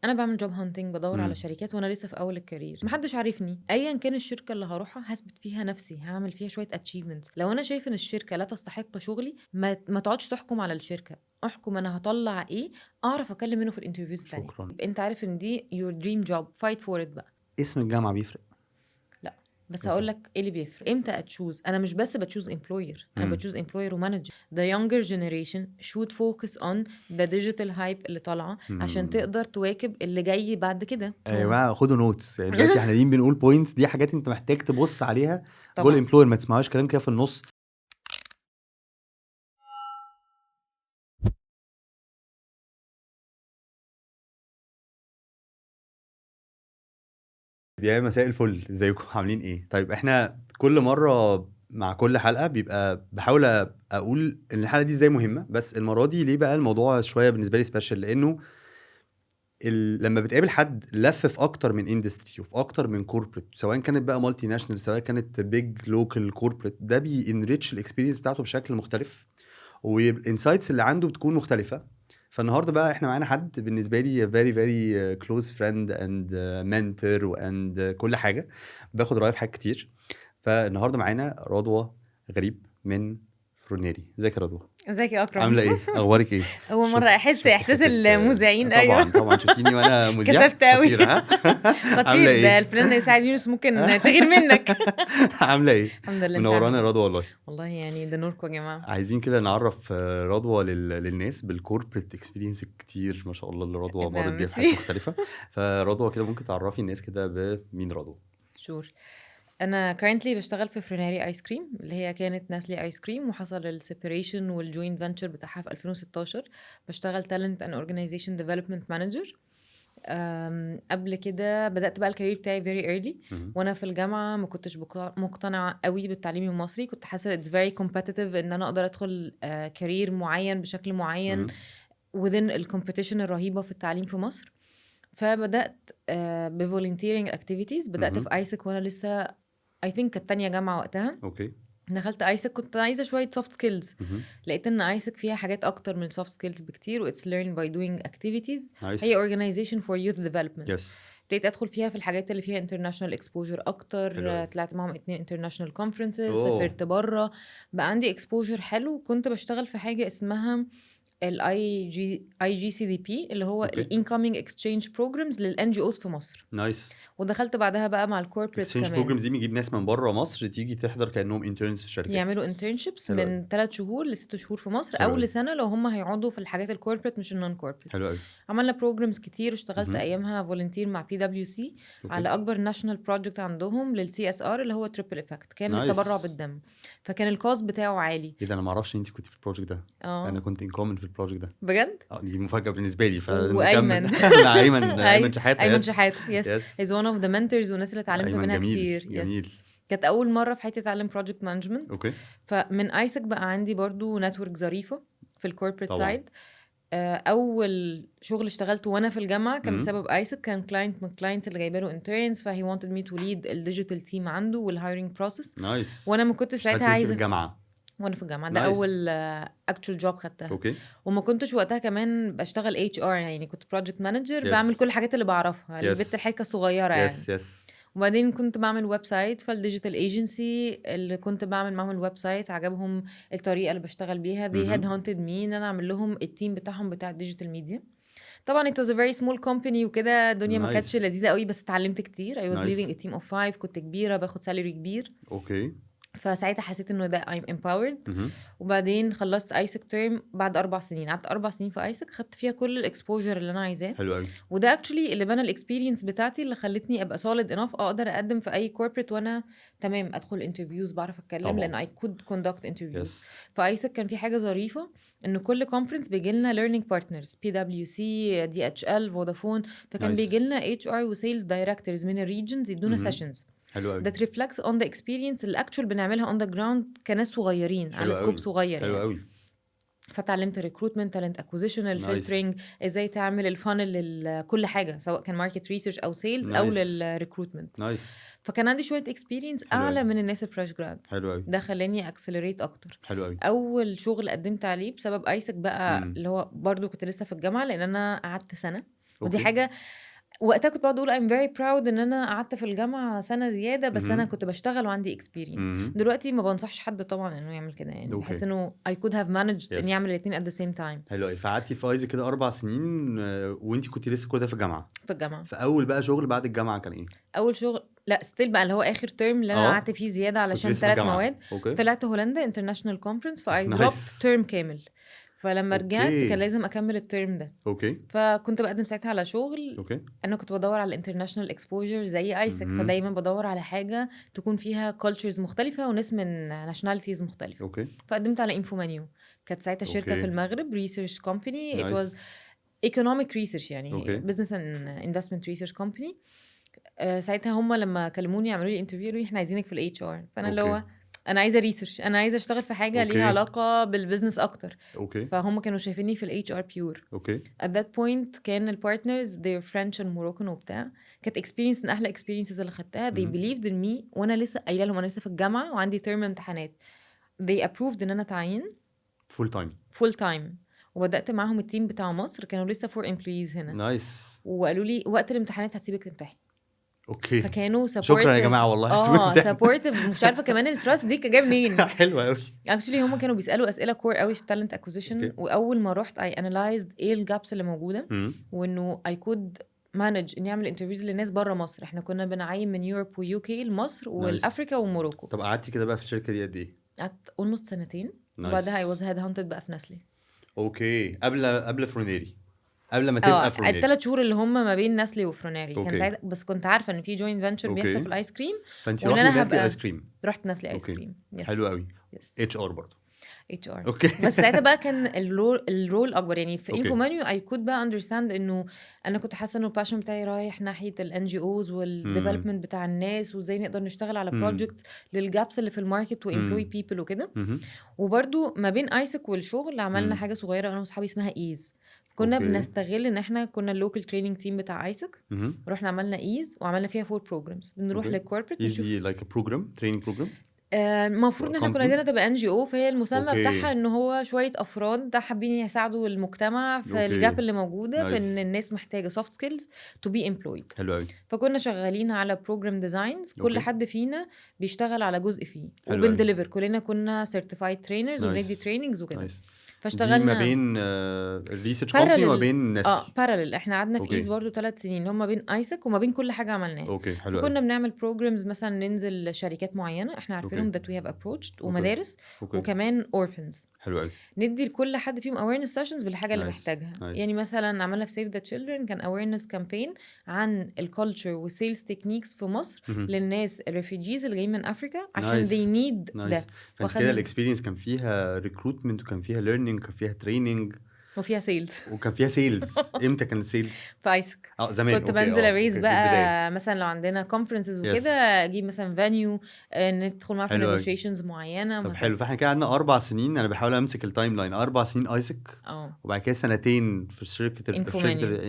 انا بعمل جوب هانتنج، بدور على إمم. شركات وانا لسه في اول الكارير، محدش عارفني. ايا كان الشركه اللي هروحها هثبت فيها نفسي، هعمل فيها شويه اتشيفمنتس. لو انا شايف ان الشركه لا تستحق شغلي، ما تقعدش تحكم على الشركه، احكم انا هطلع ايه، اعرف اكلم منه في الانترفيوز التانية. شكرًا. يبقى انت عارف ان دي your dream job، fight for it بقى. اسم الجامعة بيفرق. لا، بس أوكي. هقول لك ايه اللي بيفرق. امتى اتشوز؟ انا مش بس بتشوز امبلوير، انا إمم. بتشوز امبلوير ومانجر. the younger generation should focus on the digital hype اللي طالعه عشان إمم. تقدر تواكب اللي جاي بعد كده. يا جماعة خدوا نوتس، يعني دلوقتي إحنا قاعدين بنقول points، دي حاجات أنت محتاج تبُص عليها جوه طبعا. الemployer، ما تسمعوش كلام كده في النُص. يا مساء الفل، إزيكم عاملين إيه؟ طيب إحنا كل مرّة مع كل حلقة بيبقى باحاول أقول إن الحلقة دي إزاي مهمة، بس المرّة دي ليه بقى الموضوع شوية بالنسبة لي special، لإنه لمّا بتقابل حد لَف في أكتر من industry وفي أكتر من corporate، سواء كانت بقى multinational سواء كانت big local corporate، ده بيenrich الexperience بتاعته بشكل مختلف، والinsights اللي عنده بتكون مختلفة. فالنهارده بقى إحنا معانا حد بالنسبة لي very very close friend and mentor and كل حاجة، باخد رأيه في حاجات كتير. فالنهارده معانا رضوى غريب من فرونيري. إزيك يا رضوى؟ ازيك يا اكرم؟ عاملة إيه؟ أخبارك إيه؟ اول مره احس شُفت احساس حتة المذيعين. ايوه. طبعًا، طبعًا شُفتيني وأنا مذيع كسفت قوي. خطير ها؟ خطير، عاملة ده إيه؟ الفنان سعد يونس ممكن تغير منك. عاملة إيه؟ الحمد لله، انت عامل منوّرانا يا ايه؟ رضوى والله. والله يعني ده نوركم يا جماعه. عايزين كده نعرّف رضوى للناس بالcorporate experience الكتير ما شاء الله اللي رضوى ده مرّت بيها في ميرسي. حاجات مختلفة. فرضوى كده ممكن تعرّفي الناس كده بمين رضوى؟ شور. انا currently بشتغل في فريناري ايس كريم اللي هي كانت ناسلي ايس كريم، وحصل السيبريشن والجوينت فانتشر بتاعها في 2016. بشتغل talent and organization development manager. قبل كده بدأت بقى الكارير بتاعي very early. اهم. وانا في الجامعة ما كنتش مقتنعة قوي بالتعليم المصري، كنت حاسة it's very competitive ان انا اقدر ادخل كارير معين بشكل معين اهم. within الكومبيتيشن الرهيبة في التعليم في مصر. فبدأت بvolunteering activities. بدأت اهم. في ايسك وانا لسه I think كانت تانية جامعة وقتها. أوكي. دخلت ايسك كنت عايزة شوية soft skills. اهم. لقيت ان ايسك فيها حاجات اكتر من soft skills بكتير، و it's learn by doing activities. هي nice. organization for youth development. yes. ابتديت ادخل فيها في الحاجات اللي فيها international exposure حلو اكتر. أوي. طلعت معاهم 2 international conferences، أوه! سافرت بره، بقى عندي exposure حلو. كنت بشتغل في حاجة اسمها IGCDP اللي هو أوكي. incoming exchange programs للNGOs في مصر. nice. ودخلت بعدها بقى مع الكوربريتس exchange كمان، programs دي بنجيب ناس من برّه مصر تيجي تحضر كأنهم interns في شركات. يعملوا internships حلو أوي. من 3 شهور ل6 شهور في مصر، حلو او أوي. لسنه لو هم هيقعدوا في الحاجات الكوربريت مش النون كوربريت. حلو أوي. عملنا بروجرامز كتير، اشتغلت اهم. ايامها فولنتير مع PwC أوكي. على اكبر ناشونال بروجكت عندهم للCSR اللي هو تريبل افكت، كان للتبرع nice. بالدم. فكان الكوست بتاعه عالي. إيه ده، أنا ما أعرفش إن أنتِ كنتِ في الproject ده. أنا اه كنت in common في الproject ده. بجد. دي مفاجأة بالنسبة لي، فنكمّل. وايمن. مع أيمن ايوه شحاتة. ايمن yes. شحاته، يس. yes. هيز one of the mentors والناس اللي اتعلمت أيمن منها جميل، كتير. جميل. يس. كانت اول مره في حياتي اتعلم بروجكت مانجمنت. أوكي. فمن ايسك بقى عندي برضو نتورك ظريفه في الكوربريت طبعًا. سايد. اول شغل اشتغلته وانا في الجامعه كان إمم. بسبب ايسك. كان كلاينت من الكلاينتس اللي جايبه له انترنز، فهي wanted me to lead الديجيتال تيم عنده والهايرنج بروسيس. nice. وانا ما كنتش ساعتها اشتغلتِ وأنتِ في عايزه. الجامعة. وانا في الجامعه ده nice. اول اكتشوال جوب خدتها. أوكي. وما كنتش وقتها كمان بشتغل HR، يعني كنت بروجكت مانجر بعمل yes. كل الحاجات اللي بعرفها، البت yes. الحركه الصغيره يعني. yes. yes. وبعدين كنت بعمل ويب سايت، فالديجيتال ايجنسي اللي كنت بعمل معاهم الويب سايت عجبهم الطريقه اللي بشتغل بيها. they had اهم. hunted me ان انا اعمل لهم التيم بتاعهم بتاع الديجيتال ميديا. طبعا it was a very small company وكده، الدنيا ما كانتش nice. لذيذه قوي، بس اتعلمت كتير. I was leading nice. a team of 5، كنت كبيره باخد سالري كبير. أوكي. فساعتها حسيت انه ده I'm empowered. اهم. وبعدين خلصت ايسك تيرم بعد 4 سنين، قعدت 4 سنين في ايسك، خدت فيها كل الاكسبوجر اللي انا عايزاه. حلو أوي. وده اكشلي اللي بنى الاكسبيرينس بتاعتي، اللي خلتني ابقى solid enough اقدر اقدم في اي كوربريت وانا تمام ادخل انترفيوز بعرف اتكلم، طبعًا. لان I could conduct interviews. yes. في ايسك كان في حاجه ظريفه، ان كل كونفرنس بيجي لنا learning partners PwC DHL فودافون. فكان بيجي nice. لنا HR وسيلز دايركتورز من الريجنز يدونا اهم. سيشنز حلو أوي. that reflects on the experience اللي actual بنعملها on the ground كناس صغيرين على حلو سكوب أوي. صغير حلو يعني. أوي. فتعلمت recruitment talent acquisition nice. الفلترنج، ازاي تعمل الفانل لكل حاجه سواء كان market research او sales او nice. للrecruitment. nice. فكان عندي شويه experience حلو اعلى أوي. من الناس الفريش جرادز. حلو أوي. ده خلاني accelerate اكتر. حلو أوي. اول شغل قدمت عليه بسبب ايسك بقى إمم. اللي هو برضو كنت لسه في الجامعه، لان انا قعدت سنه ودي أوكي. حاجة وقتها كنت باقعد أقول I'm very proud إن أنا قعدت في الجامعة سنة زيادة، بس أنا كنت باشتغل وعندي experience. دلوقتي ما بانصحش حد طبعًا إنه يعمل كده يعني، باحس أوكي. إنه I could have managed إني يس. أعمل الاتنين at the same time حلو أوي. فقعدتِ في ايزي كده 4 سنين وأنتِ كنتِ لسه كل ده في الجامعة. في الجامعة. فأول بقى شغل بعد الجامعة كان إيه؟ أول شغل لأ still بقى اللي هو آخر term اللي أنا قعدت فيه زيادة كنتِ علشان لسه في 3 الجامعة. مواد، أوكي. طلعت هولندا international conference I dropped نايس. term كامل. فلمّا رجعت كان أوكي. لازم أكمل الterm ده. أوكي. فكنت باقدم ساعتها على شغل، أوكي. أنا كنت بادوّر على international exposure زي ISEC فدايمًا بادوّر على حاجة تكون فيها cultures مختلفة وناس من nationalities مختلفة. أوكي. فقدمت على Infomenu كانت ساعتها شركة في أوكي. المغرب research company it was نايس. economic research يعني هي أوكي. business and investment research company. ساعتها هم لمّا كلموني عملوا لي interview قالوا لي إحنا عايزينِك في الHR فأنا اللي هو أوكي. أنا عايزة research أنا عايزة أشتغل في حاجة ليها أوكي. علاقة بالbusiness أكتر. أوكي. فهُم كانوا شايفينّي في الHR pure. أوكي. at that point كان الpartners they're French and Moroccan وبتاع، كانت experience من أحلى experiences اللي خدتها they believed in me وأنا لسه قايلة لهم أنا لسه في الجامعة وعندي term امتحانات. they approved إن أنا أتعيّن full time. full time وبدأت معاهم الteam بتاع مصر كانوا لسه 4 employees هنا. نايس. وقالوا لي وقت الامتحانات هتسيبِك تمتحني. أوكي. فكانوا شكرًا يا supportive جماعة والله هتسيبوني أمتحن. supportive مش عارفة كمان الtrust دي كانت جاية منين. حلو أوي. actually هم كانوا بيسألوا أسئلة core أوي في talent acquisition أوكي. وأول ما رُحت I analyzed إيه الgaps اللي موجودة وإنه I could manage إني أعمل interviews لناس برّه مصر. إحنا كنا بنعيّن من Europe وUK لمصر والأفريكا وموروكو. طب قعدتِ كده بقى في الشركة دي قد إيه؟ قعدت almost سنتين نايس. وبعدها I was headhunted بقى في نسلي. أوكي. قبل فرونيري. قبل ما تبقى فرونيري. ال3 شهور اللي هم ما بين نسلي وفروناري كان أوكي. ساعتها بس كنت عارفة إن في joint venture بيحصل أوكي. في الآيس كريم فأنتِ وإن رُحتِ أنا نسلي هابقى آيس كريم. رُحت نسلي آيس أوكي. كريم. yes حلو أوي. yes HR برضه. HR أوكي. بس ساعتها بقى كان الرول أكبر يعني في أوكي. Infomenu I could بقى understand إنه أنا كنت حاسة إنه الpassion بتاعي رايح ناحية الNGOs والdevelopment بتاع الناس وإزاي نقدر نشتغل على projects للgaps اللي في الماركت وemploy people وكده. وبرضه ما بين ISEC والشغل عملنا حاجة صغيرة أنا وأصحابي اسمها EASE. كنا أوكي. بنستغل إن إحنا كنا الlocal training team بتاع ISEC رُحنا عملنا EASE وعملنا فيها 4 programs بنروح أوكي. للcorporate نشوف easy like a program training program. المفروض إن إحنا كنا company. عايزينها تبقى NGO فهي المسمى أوكي. بتاعها إن هو شوية أفراد حابين يساعدوا المجتمع في أوكي. الgap اللي موجودة في نايس. إن الناس محتاجة soft skills to be employed. حلو أوي. فكنا شغالين على program designs كل أوكي. حد فينا بيشتغل على جزء فيه حلو أوي. وبندeliver كلنا كنا certified trainers وبندي نايس. trainings وكده. نايس. دي ما فاشتغلنا بين الريسيرش كومباني وما parallel بين نسلي. parallel إحنا قعدنا في أوكي. EASE برضه 3 سنين اللي هم ما بين ISEC وما بين كل حاجة عملناها. أوكي. حلو فكنا أوي. بنعمل programs مثلًا ننزل شركات معينة إحنا عارفينهم that we have approached ومدارس أوكي. وكمان orphans حلو أوي. ندي لكل حد فيهم awareness sessions بالحاجة اللي نايس. محتاجها. نايس. يعني مثلًا عملنا في Save the Children كان awareness campaign عن الculture والsales techniques في مصر للناس الrefugees اللي جايين من أفريقيا عشان نايس. they need ده. نايس. فأنتِ كده الإكسبيرينس كان فيها recruitment وكان فيها learning وكان فيها training وفيها sales وكان فيها sales. إمتى كان السيلز؟ في ISEC. زمان. كنت أوكي. بانزل أريز أوكي. في البداية. بقى مثلًا لو عندنا conferences وكده أجيب مثلًا venue ندخل معاها في حلو أوي. negotiations معينة طب حلو. وهكذا. فإحنا كده قعدنا 4 سنين أنا باحاول أمسك التايم لاين 4 سنين آيسك وبعد كده سنتين في شركة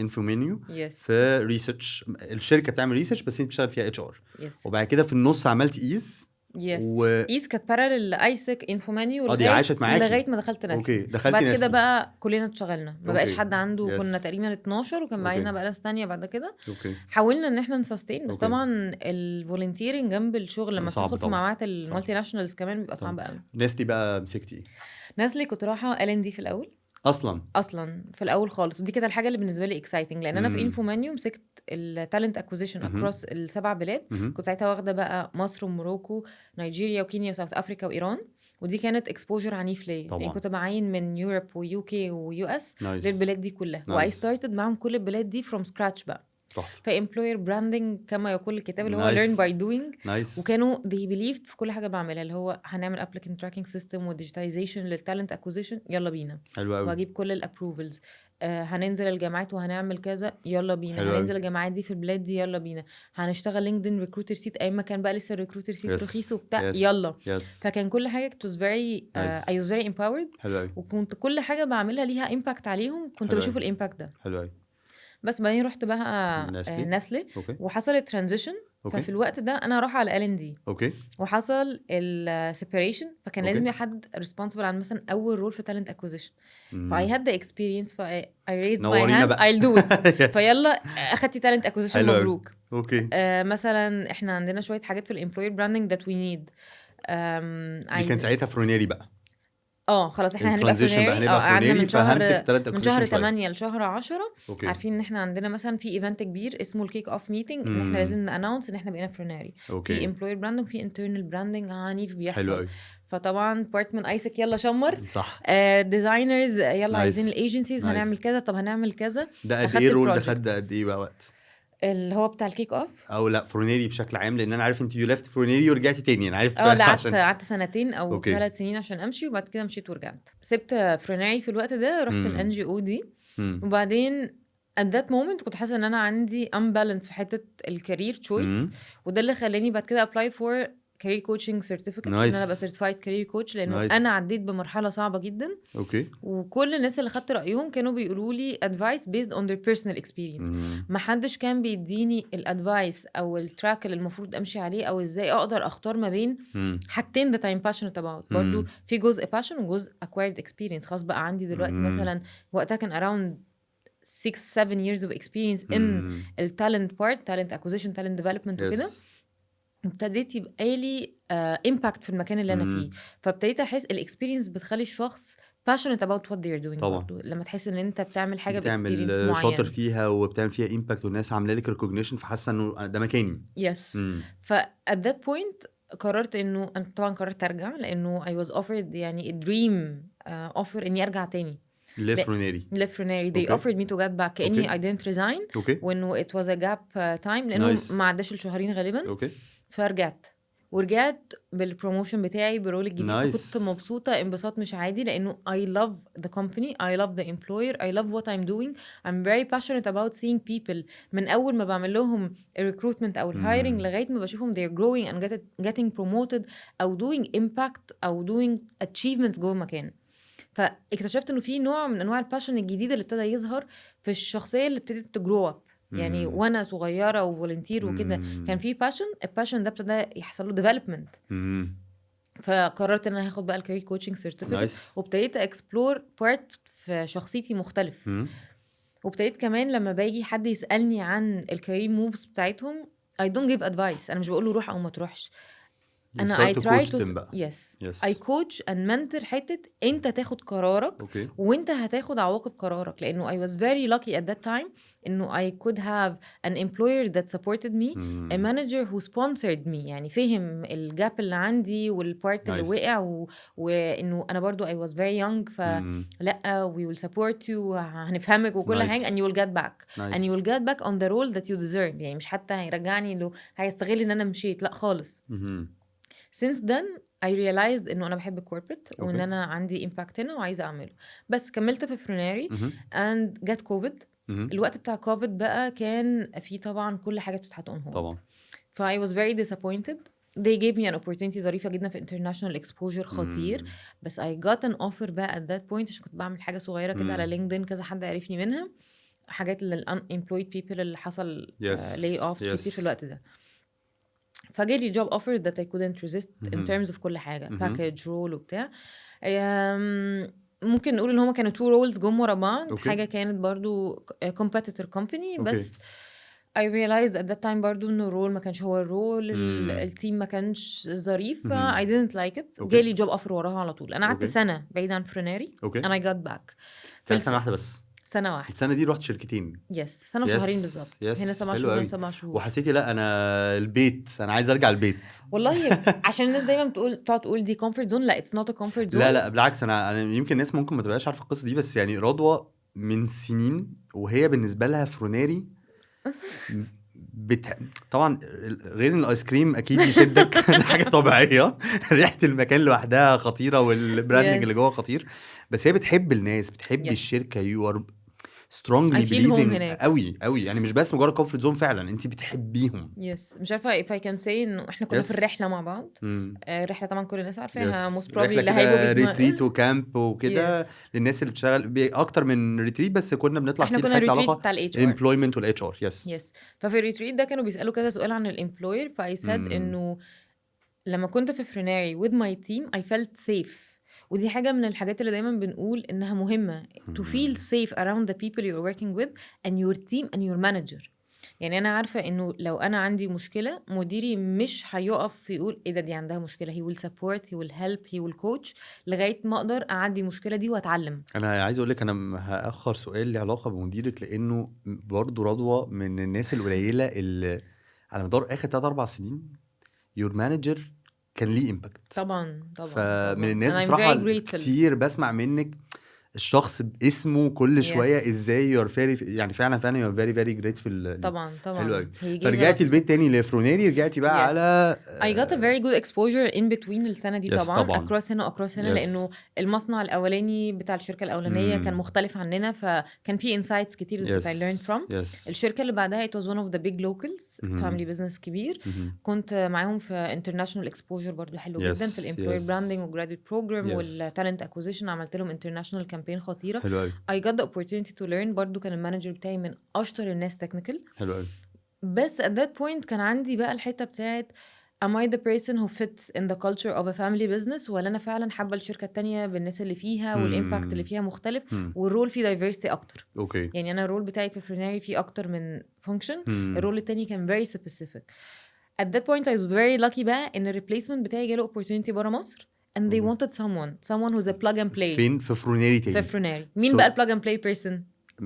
Infomenu yes في ريسيرش. الشركة بتعمل ريسيرش بس أنت بتشتغل فيها HR. yes وبعد كده في النص عملت إيز. yes EASE كانت parallel لآيسك Infomenu دي عاشت معاكي لغاية ما دخلت نسلي. أوكي. دخلتي بعد نسلي. كده بقى كلنا اشتغلنا ما بقاش أوكي. حد عنده yes. كنا تقريبا 12 وكان معانا أوكي. بقى ناس تانية بعد كده. أوكي. حاولنا ان احنا نسستين بس أوكي. طبعا الفولنتيرنج جنب الشغل لما صعب تدخل في طبعاً. مجموعات المالتي ناشونالز كمان بيبقى صعب قوي. نسلي بقى مسكتي نسلي كنت رايحه L&D في الاول اصلا في الاول خالص ودي كده الحاجه اللي بالنسبه لي اكسايتنج لان انا في Infomenu مسكت التالنت اكوزيشن اكروس ال7 بلاد. كنت ساعتها واخده بقى مصر وموروكو نيجيريا وكينيا وساوث افريكا وايران ودي كانت اكسبوجر عنيف ليا يعني كنت بعين من يوروب ويو كي ويو اس للبلاد دي كلها واي ستارتد معاهم كل البلاد دي فروم سكراتش بقى. فامبلوير براندنج كما يقول الكتاب اللي هو learn by doing. وكانوا they believed في كل حاجه بعملها اللي هو هنعمل applicant tracking system والديجيتايزيشن للتالنت اكوزيشن يلا بينا. واجيب كل الابروفلز هننزل الجامعات وهنعمل كذا يلا بينا. هننزل الجامعات دي في البلاد دي يلا بينا. هنشتغل لينكدين ريكروتر سيت ايام ما كان بقى لسه الريكروتر سيت رخيص وبتاع يلا. فكان كل حاجه it was very I was very empowered. وكنت كل حاجه بعملها ليها امباكت عليهم كنت بشوف الامباكت ده. حلو قوي. بس بعدين رحت بقى نسلي وحصلت ترانزيشن اوكي ففي الوقت ده انا رايحه على L&D اوكي وحصل السيبريشن، فكان لازم اوكي يبقى حد responsible عن مثلا اول رول في talent acquisition. I مم. had the experience I raised my نورينا hand بقى. I'll do it. Yes. فيلا اخدتي talent acquisition حلو قوي. مبروك. اوكي مثلا احنا عندنا شويه حاجات في الامبلوير براندنج that we need. دي كان ساعتها فرونيري بقى خلاص احنا هنبقى الترانزيشن بقى، فرونيري. هنبقى قعدنا فرونيري من شهر فهمسك talent من acquisition شهر شويه. 8 لشهر 10 اوكي عارفين ان احنا عندنا مثلا في ايفنت كبير اسمه الكيك اوف ميتنج، ان احنا لازم نانونس ان احنا بقينا فرونيري. في اوكي امبلوير براندنج وفي انترنال براندنج عنيف حلو بيحصل. قوي فطبعا بارت من ايسك يلا شمر، صح. ديزاينرز يلا نايس عايزين الايجنسيز نايس. هنعمل كذا، طب هنعمل كذا. ده قد أخدت ايه الرول ده؟ البروجكت. خد قد ايه بقى وقت؟ اللي هو بتاع الكيك اوف او لا فرونيري بشكل عام، لان انا عارف انت يو ليفت فرونيري ورجعتي تاني، انا عارف لا عشان قعدت سنتين او اوكي 3 سنين عشان امشي، وبعد كده مشيت ورجعت. سبت فروناري في الوقت ده، رحت الان جي او دي. وبعدين at that moment كنت حاسه ان انا عندي unbalance في حته الكارير تشويس، وده اللي خلاني بعد كده apply for career coaching certificate، ان انا ابقى certified career coach، لانه انا عديت بمرحله صعبه جدا. اوكي وكل الناس اللي خدت رايهم كانوا بيقولوا لي advice based on their personal experience. ما حدش كان بيديني الادفايس او التراك اللي المفروض امشي عليه، او ازاي اقدر اختار ما بين حاجتين that I'm passionate about. برضو في جزء passion وجزء acquired experience. خلاص بقى عندي دلوقتي مثلا وقتها كان around 6-7 years of experience in الtalent part, talent acquisition, talent development وكده. ابتديت يبقى لي impact في المكان اللي انا فيه. فابتديت احس الاكسبيرينس بتخلي الشخص passionate about what they're doing. طبعا برضو لما تحس ان انت بتعمل حاجه باكسبيرينس بتعمل معين شاطر فيها وبتعمل فيها impact والناس عامله لك recognition، فحاسه انه ده مكاني. يس. ف at that point قررت انه انا طبعا قررت ارجع، لانه I was offered يعني a dream offer اني ارجع تاني لفرونيري. they offered me to get back كأني I didn't resign، وانه it was a gap time لانه ما عداش الشهرين غالبا. فرجعت بالبروموشن بتاعي برول الجديد. كنت مبسوطة انبساط مش عادي، لانه I love the company, I love the employer, I love what I'm doing. I'm very passionate about seeing people من اول ما بعمل لهم recruitment او hiring لغاية ما بشوفهم they're growing and getting promoted او doing impact او doing achievements جوه مكان. فاكتشفت انه في نوع من انواع الباشن الجديد اللي ابتدى يظهر في الشخصيه اللي ابتدت تجرو اب. يعني وانا صغيره وفولنتير وكده كان في باشن، الباشن ده ابتدى يحصل له ديفلوبمنت. فقررت ان انا هاخد بقى الكارير كوتشنج سيرتيفيكت، وابتديت اكسبلور بارت في شخصيتي مختلف. وابتديت كمان لما باجي حد يسالني عن الكارير موفز بتاعتهم I don't give advice. انا مش بقول له روح او ما تروحش، انا I try to yes I coach and mentor حتة انت تاخد قرارك وانت هتاخد عواقب قرارك. لانه I was very lucky at that time انه I could have an employer that supported me, a manager who sponsored me. يعني فهم الجاب اللي عندي والبارت اللي وقع وانه انا برضو I was very young. فلا we will support you, هنفهمك وكل حاجة and you will get back and you will get back on the role that you deserve. يعني مش حتى هيرجعني له هيستغل ان انا مشيت، لا خالص. Since then I realized انه انا بحب الكوربريت وان انا عندي impact هنا وعايزه اعمله. بس كملت في فروناري and get COVID. الوقت بتاع COVID بقى كان في طبعا كل حاجه بتتحط on hold طبعا. ف I was very disappointed. They gave me an opportunity ظريفه جدا في international exposure خطير. بس I got an offer بقى at that point عشان كنت بعمل حاجه صغيره كده على لينكدين، كذا حد عرفني منها، حاجات لل unemployed people اللي حصل lay offs كتير في الوقت ده. فجالي job offer that I couldn't resist in terms of كل حاجة package role وبتاع. ممكن نقول ان هما كانوا 2 roles جم ورا بعض. حاجة كانت برضو competitor company بس I realized at that time برضو انه الرول ما كانش هو الرول، التيم ما كانش ظريف. I didn't like it. جالي job offer وراها على طول. انا قعدت سنة بعيد عن فروناري and I got back. سنة واحدة بس؟ سنة واحدة. السنة دي رحت شركتين. سنة وشهرين بالظبط. هنا 7 شهور هنا 7 شهور. وحسيتي لا انا البيت، انا عايز ارجع البيت والله. عشان الناس دايما تقعد تقول دي comfort zone. لا it's not a comfort zone. لا بالعكس. انا يمكن الناس ممكن ما تبقاش عارفة القصة دي، بس يعني رضوى من سنين وهي بالنسبة لها فروناري طبعا غير ان الايس كريم اكيد يشدك حاجه طبيعيه، ريحه المكان لوحدها خطيره والبراندنج اللي جوه خطير، بس هي بتحب الناس، بتحب الشركه. strongly I feel home believing هناك. قوي قوي، يعني مش بس مجرد comfort zone، فعلا انت بتحبيهم. يس مش عارفه if I can say انه احنا كنا في يس. الرحله مع بعض. امم. الرحله طبعا كل الناس عارفاها يس، most probably رحله اللي هيبقوا كده بيسمع. ريتريت وكامب وكده يس للناس اللي بتشتغل اكتر من ريتريت، بس كنا بنطلع احنا كتير كنا حاجات لها ريتريت علاقه بتاع الاتش ار. الامبلويمنت والاتش ار. يس. يس ففي الريتريت ده كانوا بيسالوا كذا سؤال عن الامبلوير فاي سيد انه لما كنت في فريناري with my team I felt safe. ودي حاجة من الحاجات اللي دايما بنقول إنها مهمة to feel safe around the people you're working with and your team and your manager. يعني أنا عارفة إنه لو أنا عندي مشكلة مديري مش هيقف يقول إيه ده دي عندها مشكلة. he will support, he will help, he will coach لغاية ما أقدر أعدي المشكلة دي وأتعلم. انا عايز اقول لك، انا هاخر سؤال له علاقه بمديرك، لانه برضو رضوى من الناس القليله اللي على مدار اخر 3-4 سنين your manager كان ليه امباكت. طبعا فمن الناس and I'm بصراحه very grateful. كتير بسمع منك الشخص باسمه كل شويه Yes. ازاي you're very، يعني فعلا you're very very grateful ليه. طبعا حلو قوي. he gave a lot فرجعتي of البيت تاني لفرونيري، رجعتي بقى Yes. على I got a very good exposure in between السنة دي. Yes, طبعا طبعاً. across هنا across هنا Yes. لأنه المصنع الأولاني بتاع الشركة الأولانية كان مختلف عننا فكان في insights كتير that I learned from. Yes. الشركة اللي بعدها it was one of the big locals family business كبير. كنت معاهم في international exposure برضو حلو جدا في الemployer branding و graduate program وال talent acquisition. عملت لهم international campaign خطيرة. حلو قوي. I got the opportunity to learn. برضو كان المانجر بتاعي من أشطر الناس technical. حلو قوي. بس at that point كان عندي بقى الحتة بتاعت am I the person who fits in the culture of a family business ولا أنا فعلا حابة الشركة التانية بالناس اللي فيها والإمباكت اللي فيها مختلف والرول فيه diversity أكتر. اوكي. يعني أنا الرول بتاعي في فريناري فيه أكتر من function. الرول التاني كان very specific. At that point I was very lucky بقى إن الريبليسمنت بتاعي جاله opportunity برا مصر and they wanted someone who's a plug and play. فين؟ في فرونيري تاني. في فريناري. مين بقى البلاج and play person؟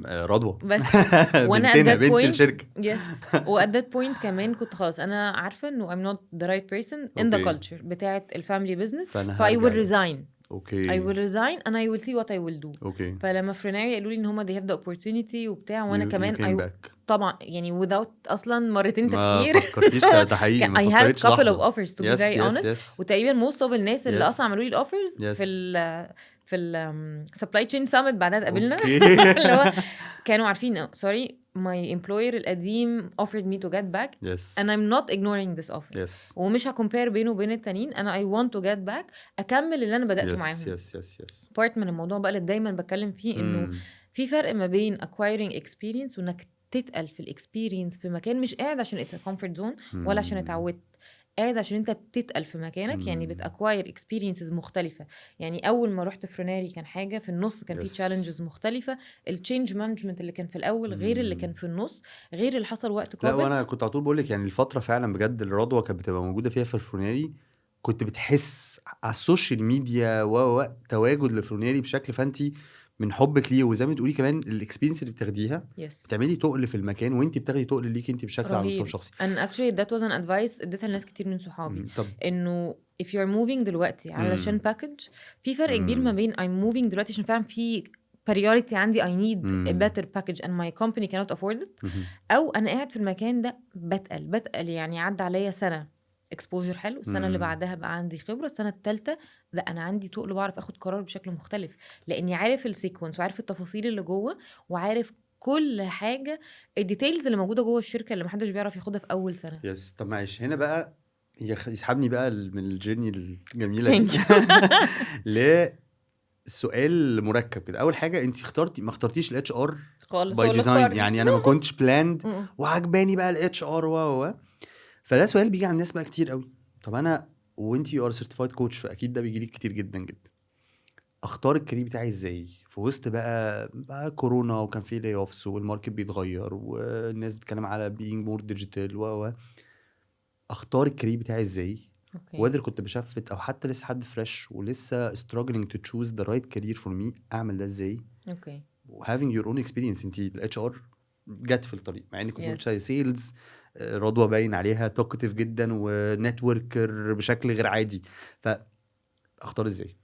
رضوى. بس وانا بنتنا، at that بنت point الشركه. yes و at that point كمان كنت خلاص انا عارفه انه I'm not the right person in the Okay. culture بتاعه الفاميلي business فأنا ف I will هرجع. resign. اوكي. I will resign and I will see what I will do. اوكي. فلما فريناري قالوا لي ان هما they have the opportunity وبتاع وانا You كمان came back. طبعا يعني without اصلا مرتين ما تفكير فكرتيش ده حقيقي، ما I had فكرتش couple of لحظه. offers to be Yes, very yes, honest. yes. وتقريبا most of الناس اللي Yes. اصلا عملوا لي الاوفرز Yes. في ال supply chain summit بعدها اتقابلنا اوكي. اللي هو كانوا عارفين sorry my employer القديم offered me to get back Yes. and I'm not ignoring this offer. Yes. ومش هكمبير بينه وبين التانيين. انا I want to get back اكمل اللي انا بدأته Yes, معاهم. yes, yes, yes. بارت من الموضوع بقى اللي دايما بتكلم فيه انه في فرق ما بين acquiring experience وانك تتقل في الاكسبيرينس في مكان مش قاعد عشان it's a comfort zone ولا عشان اتعودت. قاعد عشان انت بتتقل في مكانك. يعني بتاكواير اكسبيرينسز مختلفه. يعني اول ما رحت فريناري كان حاجه في النص كان في تشالنجز مختلفه. التشينج مانجمنت اللي كان في الاول غير اللي كان في النص غير اللي حصل وقت لا، كوفيد. وانا كنت على طول بقول لك يعني الفتره فعلا بجد الرضوى كانت بتبقى موجوده فيها في الفروناري، كنت بتحس على السوشيال ميديا تواجد لفروناري بشكل، فانتي من حبك ليه وزي ما تقولي كمان الاكسبيرينس اللي بتاخديها بتعملي تقل في المكان، وانت بتاخدي تقل ليكي انت بشكل على المستوى الشخصي. and actually that was an advice اديتها لناس كتير من صحابي انه if you're moving دلوقتي علشان باكج في فرق كبير ما بين I'm moving دلوقتي عشان فعلا في priority عندي I need a better package and my company cannot afford it او انا قاعد في المكان ده بتقل يعني عدى عليا سنه exposure حلو. السنة اللي بعدها بقى عندي خبرة. السنة الثالثة لا أنا عندي تقل بعرف أخد قرار بشكل مختلف لأني عارف السيكونس وعارف التفاصيل اللي جوه وعارف كل حاجة الديتيلز اللي موجودة جوه الشركة اللي محدش بيعرف ياخدها في أول سنة. يس. طب معلش هنا بقى يسحبني بقى من الجيرني الجميلة دي لسؤال مركب كده. أول حاجة أنت ما اخترتيش الاتش ار خالص باي ديزاين، يعني أنا ما كنتش بلاند وعجباني بقى الاتش ار فده سؤال بيجي عن الناس بقى كتير قوي. طب انا وانتي يو ار سيرتيفايد كوتش فاكيد ده بيجي لك كتير جدا جدا. اختار الكارير بتاعي ازاي في وسط بقى كورونا وكان في لاي اوفس والماركت بيتغير والناس بتتكلم على بينج مور ديجيتال اختار الكارير بتاعي ازاي وقدر كنت بشفت او حتى لسه حد فريش ولسه struggling to choose the right career for me اعمل ده ازاي. اوكي having your own experience. انتي الاتش ار جت في الطريق مع انك كنت بتشتغلي سيلز. رضوى باين عليها توكتيف جدا ونتوركر بشكل غير عادي، فاختار ازاي؟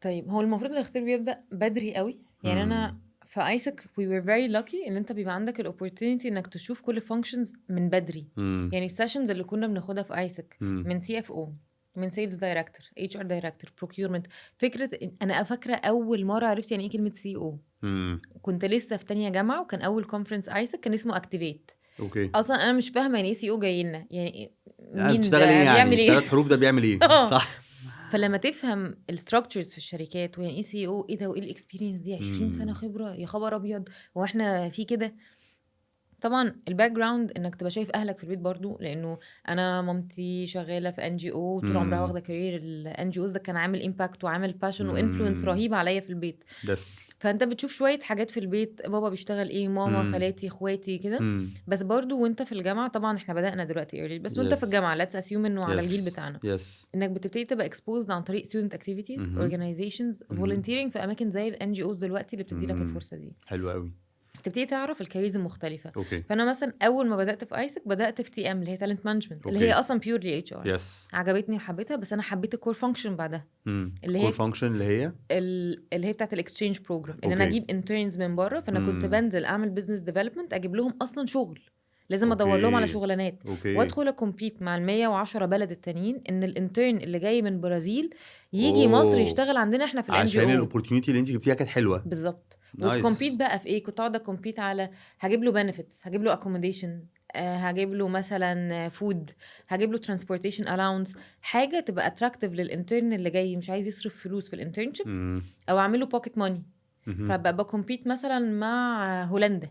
طيب هو المفروض الاختيار بيبدأ بدري قوي. يعني انا في ايسك we were very lucky ان انت بيبقى عندك الاوبورتونيتي انك تشوف كل functions من بدري. يعني السيشنز اللي كنا بناخدها في ايسك من CFO من sales director HR director procurement. فكرة أنا فاكرة أول مرة عرفت يعني إيه كلمة CEO. كنت لسه في تانية جامعة وكان أول كونفرنس ايسك كان اسمه اكتيفيت. اوكي أصلا أنا مش فاهمة يعني إيه CEO جاي لنا، يعني مين بتشتغل ده ايه بيعمل يعني؟ إيه. 3 حروف ده بيعمل ايه؟ صح. فلما تفهم الستراكشرز في الشركات ويعني ايه CEO، ايه ده وايه الاكسبيرينس دي، 20 سنة مم. خبرة، يا خبر أبيض واحنا في كده. طبعا الباك جراوند انك تبقى شايف اهلك في البيت برضو، لانه انا مامتي شغاله في NGO طول عمرها واخده كارير NGOs، ده كان عامل امباكت وعامل باشن وانفلونس رهيب عليا في البيت. definitely. فانت بتشوف شويه حاجات في البيت، بابا بيشتغل ايه، ماما، خالاتي، اخواتي كده. بس برضو وانت في الجامعه، طبعا احنا بدأنا دلوقتي early، بس وانت في yes الجامعه let's assume انه على الجيل yes بتاعنا yes انك بتبتدي تبقى exposed عن طريق student activities organizations volunteering في اماكن زي ال NGOs دلوقتي اللي بتدي لك الفرصه دي. حلو قوي. تبتدي تعرف الكاريرز المختلفه. اوكي فانا مثلا اول ما بدات في ايسك بدات في TM اللي هي تالنت مانجمنت، اللي هي اوكي اصلا بيورلي HR. يس عجبتني وحبيتها، بس انا حبيت الكور فانكشن بعدها، اللي كور هي فانكشن اللي هي اللي هي بتاعت الاكسشينج بروجرام، ان انا اوكي اجيب انترنز من بره. فانا كنت بنزل اعمل بزنس ديفلوبمنت، اجيب لهم اصلا شغل، لازم ادور لهم على اوكي شغلانات اوكي وادخل اكومبيت مع ال 110 بلد التانيين، ان الانترن اللي جاي من برازيل يجي مصر اوه يشتغل عندنا احنا في الان جي عشان او. الاوبورتونيتي اللي انت جبتيها كانت حلوه. بالظبط. وتكمبيت نايس. بقى في ايه؟ كنت اقعد اكمبيت على هجيب له بنفيتس، هجيب له اكوموديشن، هجيب له مثلا فود، هجيب له ترانسبورتيشن الاونس، حاجه تبقى اتراكتيف للانترن اللي جاي مش عايز يصرف فلوس في الانترنشيب، او اعمل له بوكيت ماني. فبقى بكمبيت مثلا مع هولندا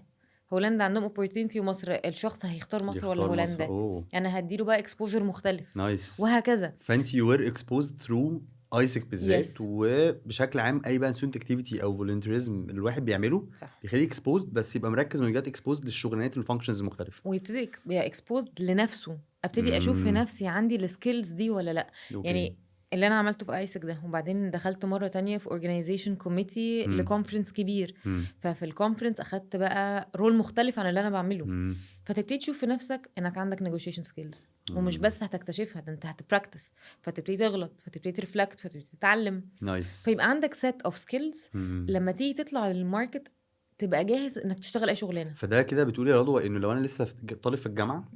عندهم opportunity، ومصر الشخص هيختار مصر ولا يختار مصر. هولندا، اوه انا هديله بقى exposure مختلف، نايس. وهكذا. فانت يو ار اكسبوزد ثرو ايسك بالذات Yes. وبشكل عام اي بقى ستودنت اكتيفيتي او فولنتيرزم الواحد بيعمله صح. بيخليه اكسبوزد، بس يبقى مركز انه يجات اكسبوزد للشغلانات والفانكشنز المختلفه. ويبتدي يبقى exposed لنفسه، ابتدي اشوف في نفسي عندي السكيلز دي ولا لا. اوكي يعني اللي انا عملته في ايسك ده، وبعدين دخلت مره تانية في organization committee لكونفرنس كبير. ففي الكونفرنس اخدت بقى رول مختلف عن اللي انا بعمله. فتبتدي تشوف في نفسك انك عندك negotiation skills، ومش بس هتكتشفها، ده انت هتبراكتس، فتبتدي تغلط، فتبتدي ترفلكت، فتبتدي تتعلم. نايس. فيبقى عندك set of skills لما تيجي تطلع للماركت تبقى جاهز انك تشتغل اي شغلانه. فده كده بتقولي يا رضوى انه لو انا لسه طالب في الجامعه،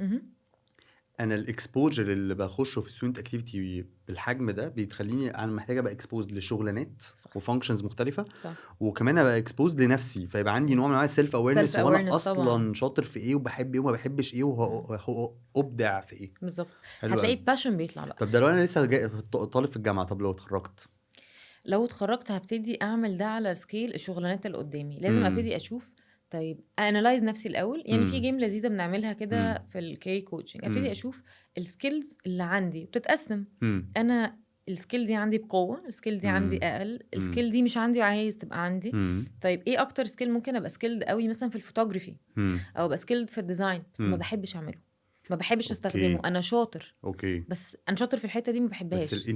انا الاكسبوجر اللي بخشه في الستودنت اكتيفيتي بالحجم ده بيخليني انا محتاجه ابقى اكسبوزد لشغلانات وفانكشنز مختلفه. صح. وكمان ابقى اكسبوزد لنفسي، فيبقى عندي نوع من انواع السيلف اويرنس، وانا اصلا شاطر في ايه وبحب ايه وما بحبش ايه وابدع في ايه. بالظبط. حلو هتلاقي قوي. باشن بيطلع بقى. طب ده لو انا لسه طالب في الجامعه، طب لو اتخرجت؟ لو اتخرجت هبتدي اعمل ده على سكيل الشغلانات اللي قدامي. لازم ابتدي اشوف، طيب انالايز نفسي الاول. يعني في جيم لذيذه بنعملها كده في الكارير كوتشنج، ابتدي اشوف السكيلز اللي عندي بتتقسم. انا السكيل دي عندي بقوه، السكيل دي عندي اقل، السكيل دي مش عندي وعايز تبقى عندي. طيب ايه اكتر سكيل ممكن ابقى سكيلد قوي مثلا في الفوتوغرافي، او ابقى سكيلد في الديزاين، بس ما بحبش اعمله، ما بحبش استخدمه. انا شاطر، اوكي بس انا شاطر في الحته دي ما بحبهاش. بس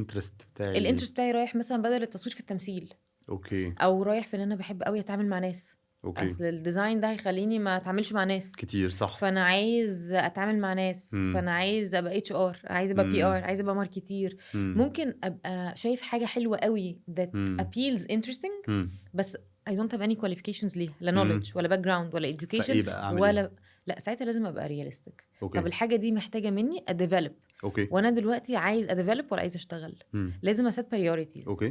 الانترست بتاعي رايح مثلا بدل التصوير في التمثيل، اوكي او رايح في ان انا بحب قوي اتعامل مع ناس. اوكي اصل الديزاين ده هيخليني ما اتعاملش مع ناس كتير صح. فانا عايز اتعامل مع ناس، فانا عايز ابقى HR، عايز ابقى PR، عايز ابقى ماركتير. ممكن ابقى شايف حاجه حلوه قوي that appeals interesting، بس I don't have any qualifications ليها، لا knowledge ولا background ولا education ولا إيه؟ لا ساعتها لازم ابقى رياليستيك. طب الحاجه دي محتاجه مني اديفلوب، وانا دلوقتي عايز اديفلوب ولا عايز اشتغل؟ لازم اسيت priorities.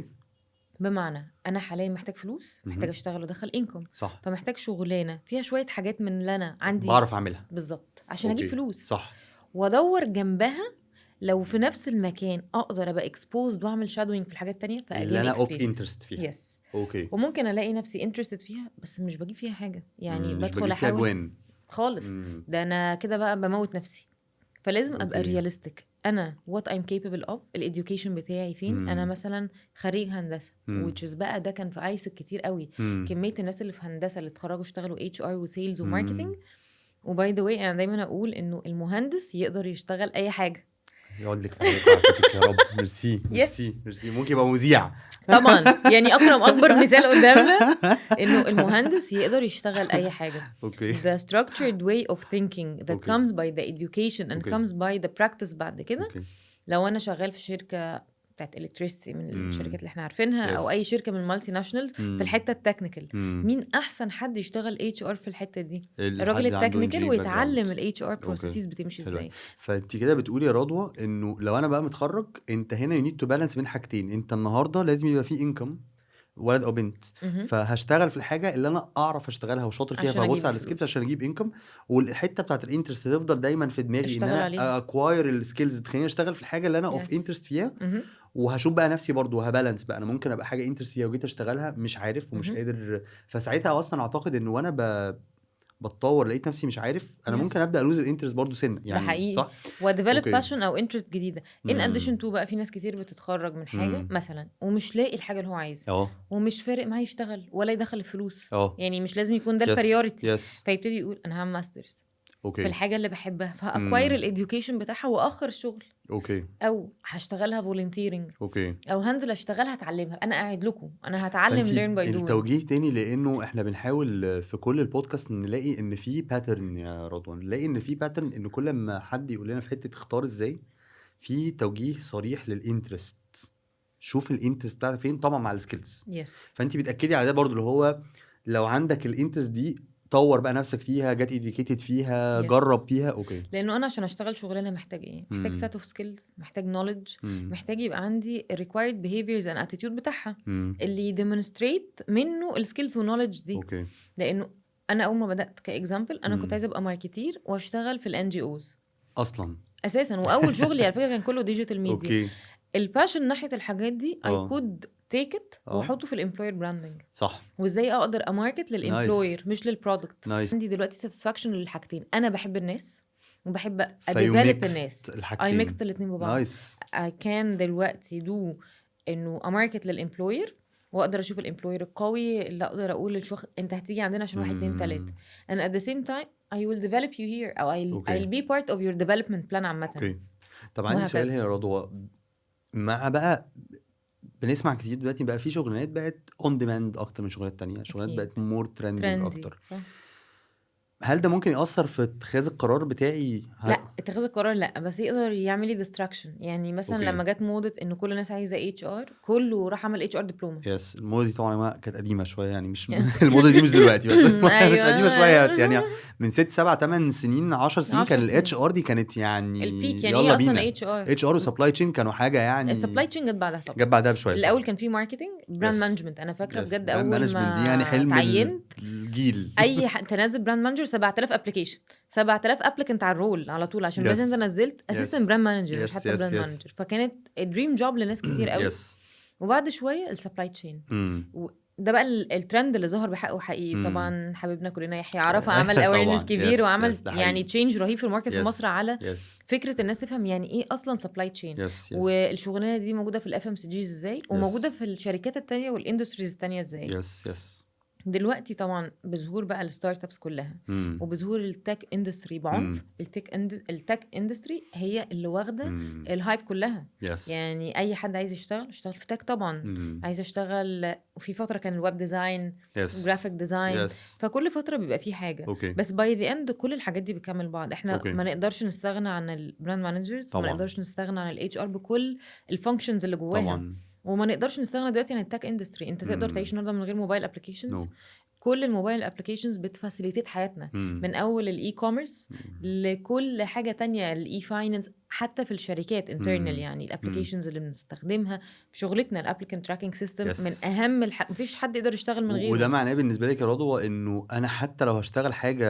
بمعنى انا حاليا محتاج فلوس، محتاج اشتغل وادخل انكم، فمحتاج شغلانه فيها شويه حاجات من اللي انا عندي بعرف اعملها بالظبط عشان اجيب فلوس. صح. وادور جنبها لو في نفس المكان اقدر ابقى اكسبوزد واعمل شادوينج في الحاجات التانية، فاجيب انا اوف انترست فيها. يس. وممكن الاقي نفسي انترستد فيها بس مش بجيب فيها حاجه، يعني بدخل احاول خالص. ده انا كده بقى بموت نفسي. فلازم ابقى رياليستيك. انا what I'm capable of، الاديوكيشن بتاعي فين. انا مثلا خريج هندسه which is بقى ده كان في ايسك كتير قوي. كميه الناس اللي في هندسه اللي اتخرجوا اشتغلوا HR وسيلز وماركتنج. وباي ذا واي انا دايما اقول انه المهندس يقدر يشتغل اي حاجه. يقعد لك في عافيتك يا رب. ميرسي ميرسي ميرسي. ممكن يبقى مذيع طبعا. يعني اكبر مثال قدامنا انه المهندس يقدر يشتغل اي حاجه. The structured way of thinking that comes by the education and comes by the practice بعد كده. لو انا شغال في شركه بتاعت الكتريستي من مم. الشركات اللي احنا عارفينها او يس اي شركه من المالتي ناشونالز في مم. الحته التكنيكال، مم. مين احسن حد يشتغل اتش ار في الحته دي؟ الراجل الحد عنده التكنيكال، NG باك جراوند. ويتعلم الاتش ار اوكي بروسيسز بتمشي حلو أوي. ازاي. فانت كده بتقولي يا رضوى انه لو انا بقى متخرج، انت هنا يو نيد تو بالانس بين حاجتين. انت النهارده لازم يبقى في انكم، ولد او بنت، مهم. فهشتغل في الحاجه اللي انا اعرف اشتغلها وشاطر فيها، عشان فهبص اجيب على السكيلز الفلوس عشان اجيب انكم. والحته بتاعت الانترست تفضل دايما في دماغي، ان اشتغل انا عليها. اكواير السكيلز تخليني اشتغل في الحاجه اللي انا اوف يس. انترست فيها. مهم. وهشوف بقى نفسي برضو، وهبالانس بقى. انا ممكن ابقى حاجه انترست فيها وجيت اشتغلها مش عارف ومش مهم. قادر، فساعتها اصلا اعتقد انه وانا بتطور لقيت نفسي مش عارف، انا ممكن يس، ابدا الوز الانترست برضو سن ده يعني، حقيقي. صح؟ وديفلوب اوكي. باشن او انترست جديده. ان اديشن امم تو بقى، في ناس كتير بتتخرج من حاجه امم مثلا ومش لاقي الحاجه اللي هو عايزها، اه ومش فارق معاه يشتغل ولا يدخل الفلوس، اه يعني مش لازم يكون ده يس البريوريتي. يس فيبتدي يقول انا هعمل ماسترز في اوكي الحاجه اللي بحبها، فاكواير الاديوكيشن بتاعها واخر الشغل، اوكي او هشتغلها فولنتيرنج، اوكي. او هنزل اشتغلها اتعلمها. انا قاعد لكم، انا هتعلم فانت learn by doing. التوجيه تاني، لانه احنا بنحاول في كل البودكاست نلاقي ان في باترن يا رضوان، نلاقي ان في باترن، ان كل ما حد يقول لنا في حته اختار ازاي، في توجيه صريح للانترست. شوف الانترست بتاعتك فين، طبعا مع السكيلز. يس. فانت بتاكدي على ده برضو، اللي هو لو عندك الانترست دي، طور بقى نفسك فيها، جات اديوكيتد فيها، جرب يس، فيها. اوكي. لانه انا عشان اشتغل شغلانه محتاج ايه؟ محتاج امم set of skills، محتاج knowledge، امم محتاج يبقى عندي required behaviors and attitude بتاعها امم اللي demonstrate منه السكيلز والنولج دي. اوكي. لانه انا اول ما بدات كاكزامبل، انا كنت امم عايزه ابقى ماركتير واشتغل في الان جي اوز اصلا. اساسا، واول شغلي على فكره كان كله ديجيتال ميديا. اوكي. الباشن ناحيه الحاجات دي I اه could take it اه واحطه في الامبلوير براندنج، صح. وازاي اقدر اماركت نايس للامبلوير مش للبرودكت. نايس. عندي دلوقتي ساتسفاكشن للحاجتين، انا بحب الناس وبحب فيو اديفلوب ميكست الناس. I الحاجتين. mixed الاتنين ببعض. نايس. I can دلوقتي do انه اماركت للامبلوير، واقدر اشوف الامبلوير القوي اللي اقدر اقول للشخص انت هتيجي عندنا عشان 1 2 3، امم and at the same time I will develop you here او اوكي I'll be part of your development plan عامة، اوكي. طب عندي سؤال وهكذا. هنا يا رضوى، مع بقى بنسمع كتير دلوقتي بقى في شغلانات بقت اون ديماند اكتر من شغلات تانية، شغلانات اكيد بقت مور ترندنج ترندي، اكتر. صح. هل ده ممكن يأثر في اتخاذ القرار بتاعي؟ لا، اتخاذ القرار لا، بس يقدر يعمل لي ديستراكشن. يعني مثلا اوكي. لما جت موضه ان كل الناس عايزه اتش ار، كله راح عمل اتش ار دبلومه. يس، الموضة دي طبعا ما كانت قديمة شوية يعني، مش الموضة دي مش دلوقتي بس مش قديمة شوية بس يعني من 6 7 8 سنين 10 سنين كان 10 الاتش سنين ار دي كانت يعني البيك. يعني يلا ايه اصلا بينا. اتش ار؟ اتش ار وسبلاي تشين كانوا حاجة يعني، السبلاي تشين جت بعدها طبعا. جت بعدها بشوية صح. الاول كان في ماركتنج، براند يس مانجمنت. انا فاكره يس، بجد براند اول مانجمنت دي يعني ما حلم تعينت الجيل. اي تنزل براند مانجر 7000 ابلكيشن، 7000 ابلكنت على الرول على طول، عشان بس انت يس نزلت اسيستنت يس براند مانجر مش يس حتى يس براند يس مانجر. فكانت دريم جوب لناس كتير قوي. يس. وبعد شويه السبلاي تشين، ده بقى الترند اللي ظهر بحقه حقيقي. طبعا حبيبنا كلنا يحيى عرفة عمل اويرنس طبعا كبير، يس وعمل يس ده يعني حقيقي. تشينج رهيب في الماركت في مصر يس على يس فكره الناس تفهم يعني ايه اصلا سبلاي تشين، يس يس والشغلانه دي موجوده في الاف ام سي جي ازاي، وموجوده يس في الشركات التانية والاندستريز التانية ازاي. يس يس. دلوقتي طبعا بظهور بقى الستارت ابس كلها، وبظهور التك اندستري بعنف. التك اندستري هي اللي واخده الهايب كلها. يس. يعني اي حد عايز يشتغل في تك طبعا. عايز اشتغل، وفي فتره كان الويب ديزاين، جرافيك ديزاين، فكل فتره بيبقى في حاجه. أوكي. بس باي ذا اند كل الحاجات دي بتكمل بعض. احنا أوكي. ما نقدرش نستغنى عن البراند مانجرز، ما نقدرش نستغنى عن الاتش ار بكل الفانكشنز اللي جواها طبعا. وما نقدرش نستغنى دلوقتي عن التك اندستري. انت تقدر تعيش النهارده من غير موبايل ابلكيشنز. كل الموبايل ابلكيشنز بتفاسيليتيت حياتنا، من اول الاي كوميرس لكل حاجه تانية، الاي فاينانس، حتى في الشركات انترنال. يعني الابلكيشنز اللي بنستخدمها في شغلتنا، الابليكانت تراكنج سيستم من اهم مفيش حد يقدر يشتغل من غيره. وده معناه بالنسبه لك يا رضوى انه انا حتى لو هشتغل حاجه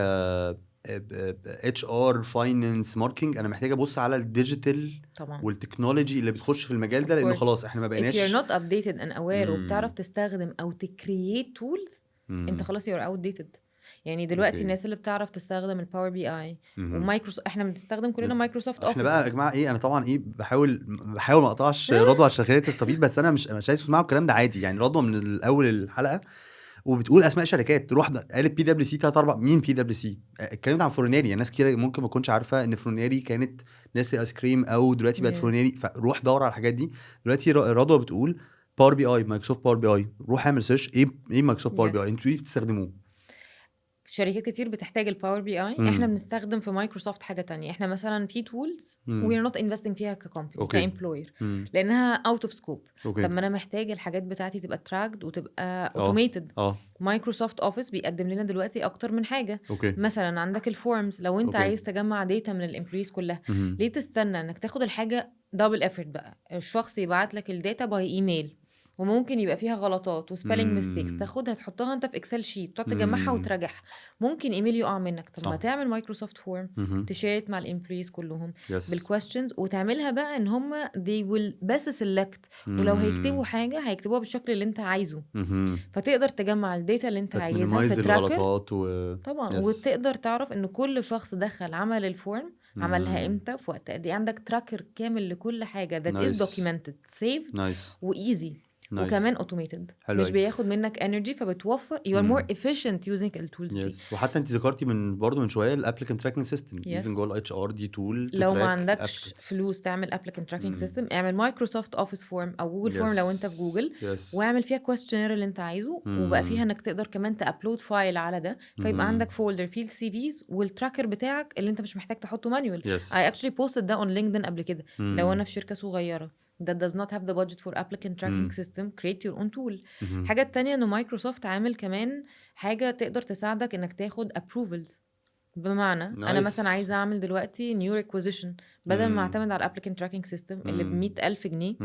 اتش ار فاينانس ماركتنج، انا محتاج ابص على الديجيتال طبعا والتكنولوجي اللي بتخش في المجال ده، لانه خلاص احنا ما if بقيناش you're not updated and aware وبتعرف تستخدم او تكرييت تولز، انت خلاص you're outdated. يعني دلوقتي الناس اللي بتعرف تستخدم الباور بي اي ومايكروسوفت، احنا بنستخدم كلنا مايكروسوفت اوفيس. احنا بقى يا جماعه ايه، انا طبعا ايه بحاول ما اقطعش رضوى عشان خليها تستفيد، بس انا مش عايز اسمعوا الكلام ده عادي. يعني رضوى من الاول الحلقه وبتقول اسماء شركات، تروح قالت بي دبليو سي 3 4. مين بي دبليو سي؟ اتكلمت عن فرونيري. يعني ناس كتير ممكن ما تكونش عارفه ان فرونيري كانت ناس ايس كريم، او دلوقتي بقت فرونيري. فروح دور على الحاجات دي. دلوقتي رضوى بتقول باور بي اي، مايكروسوفت باور بي اي، روح اعمل سيرش ايه مايكروسوفت باور بي اي، انتوا ايه بتستخدموه؟ شركات كتير بتحتاج الباور بي اي، احنا بنستخدم في مايكروسوفت حاجه تانية. احنا مثلا في تولز وي ار نوت انفستنج فيها ككومباني اوكي كامبلوير لانها اوت اوف سكوب. اوكي طب ما انا محتاج الحاجات بتاعتي تبقى تراكد وتبقى اه اوتوميتد. اه مايكروسوفت اوفيس بيقدم لنا دلوقتي اكتر من حاجه. اوكي مثلا عندك الفورمز، لو انت اوكي عايز تجمع داتا من الامبلويز كلها، ليه تستنى انك تاخد الحاجه دبل افورت بقى؟ الشخص يبعت لك الداتا باي ايميل وممكن يبقى فيها غلطات وسبيلنج ميستيكس، تاخدها تحطها انت في اكسل شيت تقعد تجمعها وتراجعها، ممكن ايميل يقع منك. طب ما صح تعمل مايكروسوفت فورم تشيرت مع الامبلويز كلهم يس بالكويستشنز، وتعملها بقى ان هم they will بس سيلكت، ولو هيكتبوا حاجه هيكتبوها بالشكل اللي انت عايزه، فتقدر تجمع الداتا اللي انت عايزها في فتمينيمايز تراكر. الغلطات طبعا يس وتقدر تعرف ان كل شخص دخل عمل الفورم عملها امتى في وقت قد ايه. عندك تراكر كامل لكل حاجه that is نايس documented saved نايس وايزي نايس وكمان اوتوميتد، حلو مش قوي بياخد منك انرجي، فبتوفر you are more efficient using التولز دي. يس. وحتى انت ذكرتي برضه من شويه الابليكانت تراكنج سيستم، ايفن جوه يس، الاتش ار دي تول لو ما تراك عندكش الابليكانتس. فلوس تعمل applicant tracking system، اعمل مايكروسوفت اوفيس فورم او جوجل فورم لو انت في جوجل، يس واعمل فيها questionnaire اللي انت عايزه، وبقى فيها انك تقدر كمان تابلود فايل على ده، فيبقى عندك فولدر فيه السي فيز والتراكر بتاعك اللي انت مش محتاج تحطه مانيوال. يس I actually posted ده on LinkedIn قبل كده. لو انا في شركة صغيرة that does not have the budget for applicant tracking system, create your own tool. حاجة تانية انه مايكروسوفت عامل كمان حاجة تقدر تساعدك انك تاخد approvals. بمعنى انا مثلا نايس عايزه اعمل دلوقتي نيو ريكوزيشن، بدل ما اعتمد على الابليكنت تراكنج سيستم اللي ب100,000 جنيه،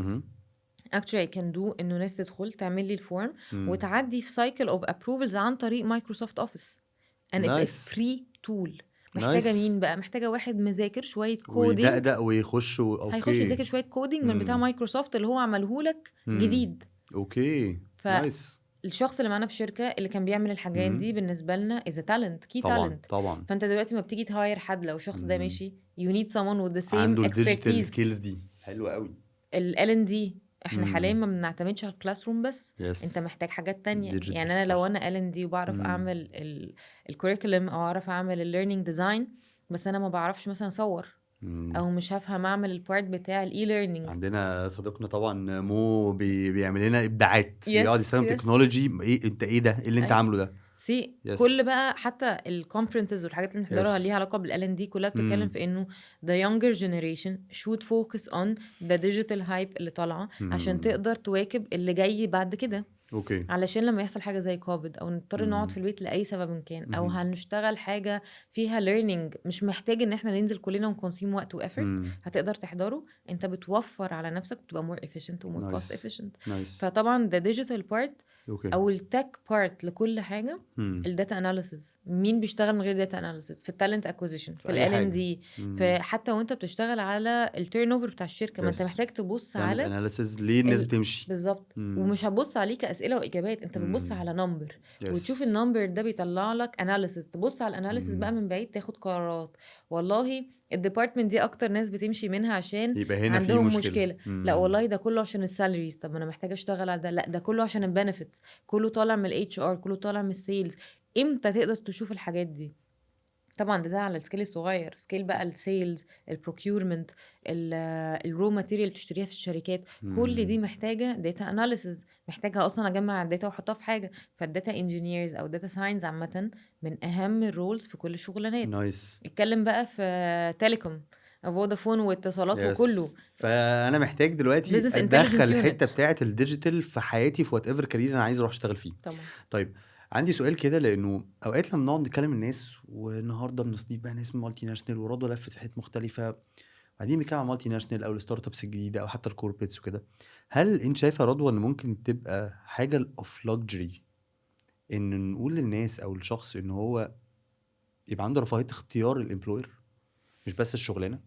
actually I can do انه ناس تدخل تعمل لي الفورم وتعدي في cycle of approvals عن طريق مايكروسوفت اوفيس and it's a نايس free tool. محتاجه نايس مين بقى؟ محتاجه واحد مذاكر شويه كودينج، ويدقدق ويخش هيخش اوكي يذاكر شويه كودينج من بتاع مايكروسوفت اللي هو عمله لك جديد. اوكي نايس الشخص اللي معانا في الشركه اللي كان بيعمل الحاجات دي بالنسبه لنا is a talent key طبعا talent. طبعا فانت دلوقتي ما بتيجي تهاير حد لو الشخص ده ماشي you need someone with the عنده same الديجيتال expertise. سكيلز دي حلوه قوي ال L&D احنا حاليا ما بنعتمدش على الكلاس روم بس، يس انت محتاج حاجات تانية. ديجيتال يعني انا صح لو انا L&D وبعرف اعمل الكوريكولم او اعرف اعمل الليرنينج ديزاين، بس انا ما بعرفش مثلا اصور او مش هفهم اعمل البارت بتاع الاي ليرنينج. عندنا صديقنا طبعا مو بيعمل لنا ابداعات، بيقعد يس يستخدم يس تكنولوجي. ايه انت ايه ده، ايه اللي انت ايوه عامله ده؟ سي يس كل بقى حتى الكونفرنسز والحاجات اللي بنحضرها ليها يس علاقه بالال دي كلها بتتكلم في انه the younger generation should focus on the digital hype اللي طالعه عشان تقدر تواكب اللي جاي بعد كده. اوكي علشان لما يحصل حاجه زي كوفيد او نضطر نقعد في البيت لاي سبب كان، او هنشتغل حاجه فيها learning مش محتاج ان احنا ننزل كلنا ونكونسيوم وقت وافورت، هتقدر تحضره. انت بتوفر على نفسك وتبقى more efficient ومور cost نايس efficient. نايس فطبعا the digital part اوكي او التك بارت لكل حاجه، الداتا اناليسز. مين بيشتغل من غير داتا اناليسز في التالنت اكوزيشن، في اي ال حاجه دي، في حتى وانت بتشتغل على التيرن اوفر بتاع الشركه، ما انت يس محتاج تبص تعمل على اناليسز ليه الناس بتمشي. بالظبط. ومش هتبص عليه كاسئله واجابات، انت بتبص على نمبر وتشوف يس النمبر ده بيطلع لك اناليسز، تبص على الاناليسز بقى من بعيد تاخد قرارات. والله الديبارتمنت دي اكتر ناس بتمشي منها عشان يبقى هنا في عندهم مشكله. مشكله. لا والله ده كله عشان السالاريز، طب انا محتاجه اشتغل على ده. لا ده كله عشان البنفيتس، كله طالع من الاتش ار، كله طالع من السيلز. امتى تقدر تشوف الحاجات دي؟ طبعا ده على السكيل الصغير. سكيل بقى السيلز، البروكيورمنت، الرو ماتيريال تشتريها في الشركات، كل دي محتاجه داتا اناليسز، محتاجه اصلا اجمع الداتا واحطها في حاجه. فالداتا انجينيرز او داتا ساينس عامه من اهم الرولز في كل الشغلانات. نايس اتكلم بقى في تيليكوم، فودافون واتصالات وكله يس. فانا محتاج دلوقتي بزنس ادخل انتليجنس الحته يونت. بتاعه الديجيتال في حياتي في وات ايفر كارير انا عايز اروح اشتغل فيه. طبعا طيب عندي سؤال كده، لانه اوقات لما نقعد نتكلم الناس، والنهارده بنستضيف بقى ناس من مالتي ناشونال ورضوى لفت في حتت مختلفه، بعدين بنتكلم عن مالتي ناشونال او الستارت ابس الجديده او حتى الكوربريتس وكده، هل انت شايفه رضوى ان ممكن تبقى حاجه الاوف لاكجري ان نقول للناس او الشخص ان هو يبقى عنده رفاهيه اختيار الامبلوير مش بس الشغلانه؟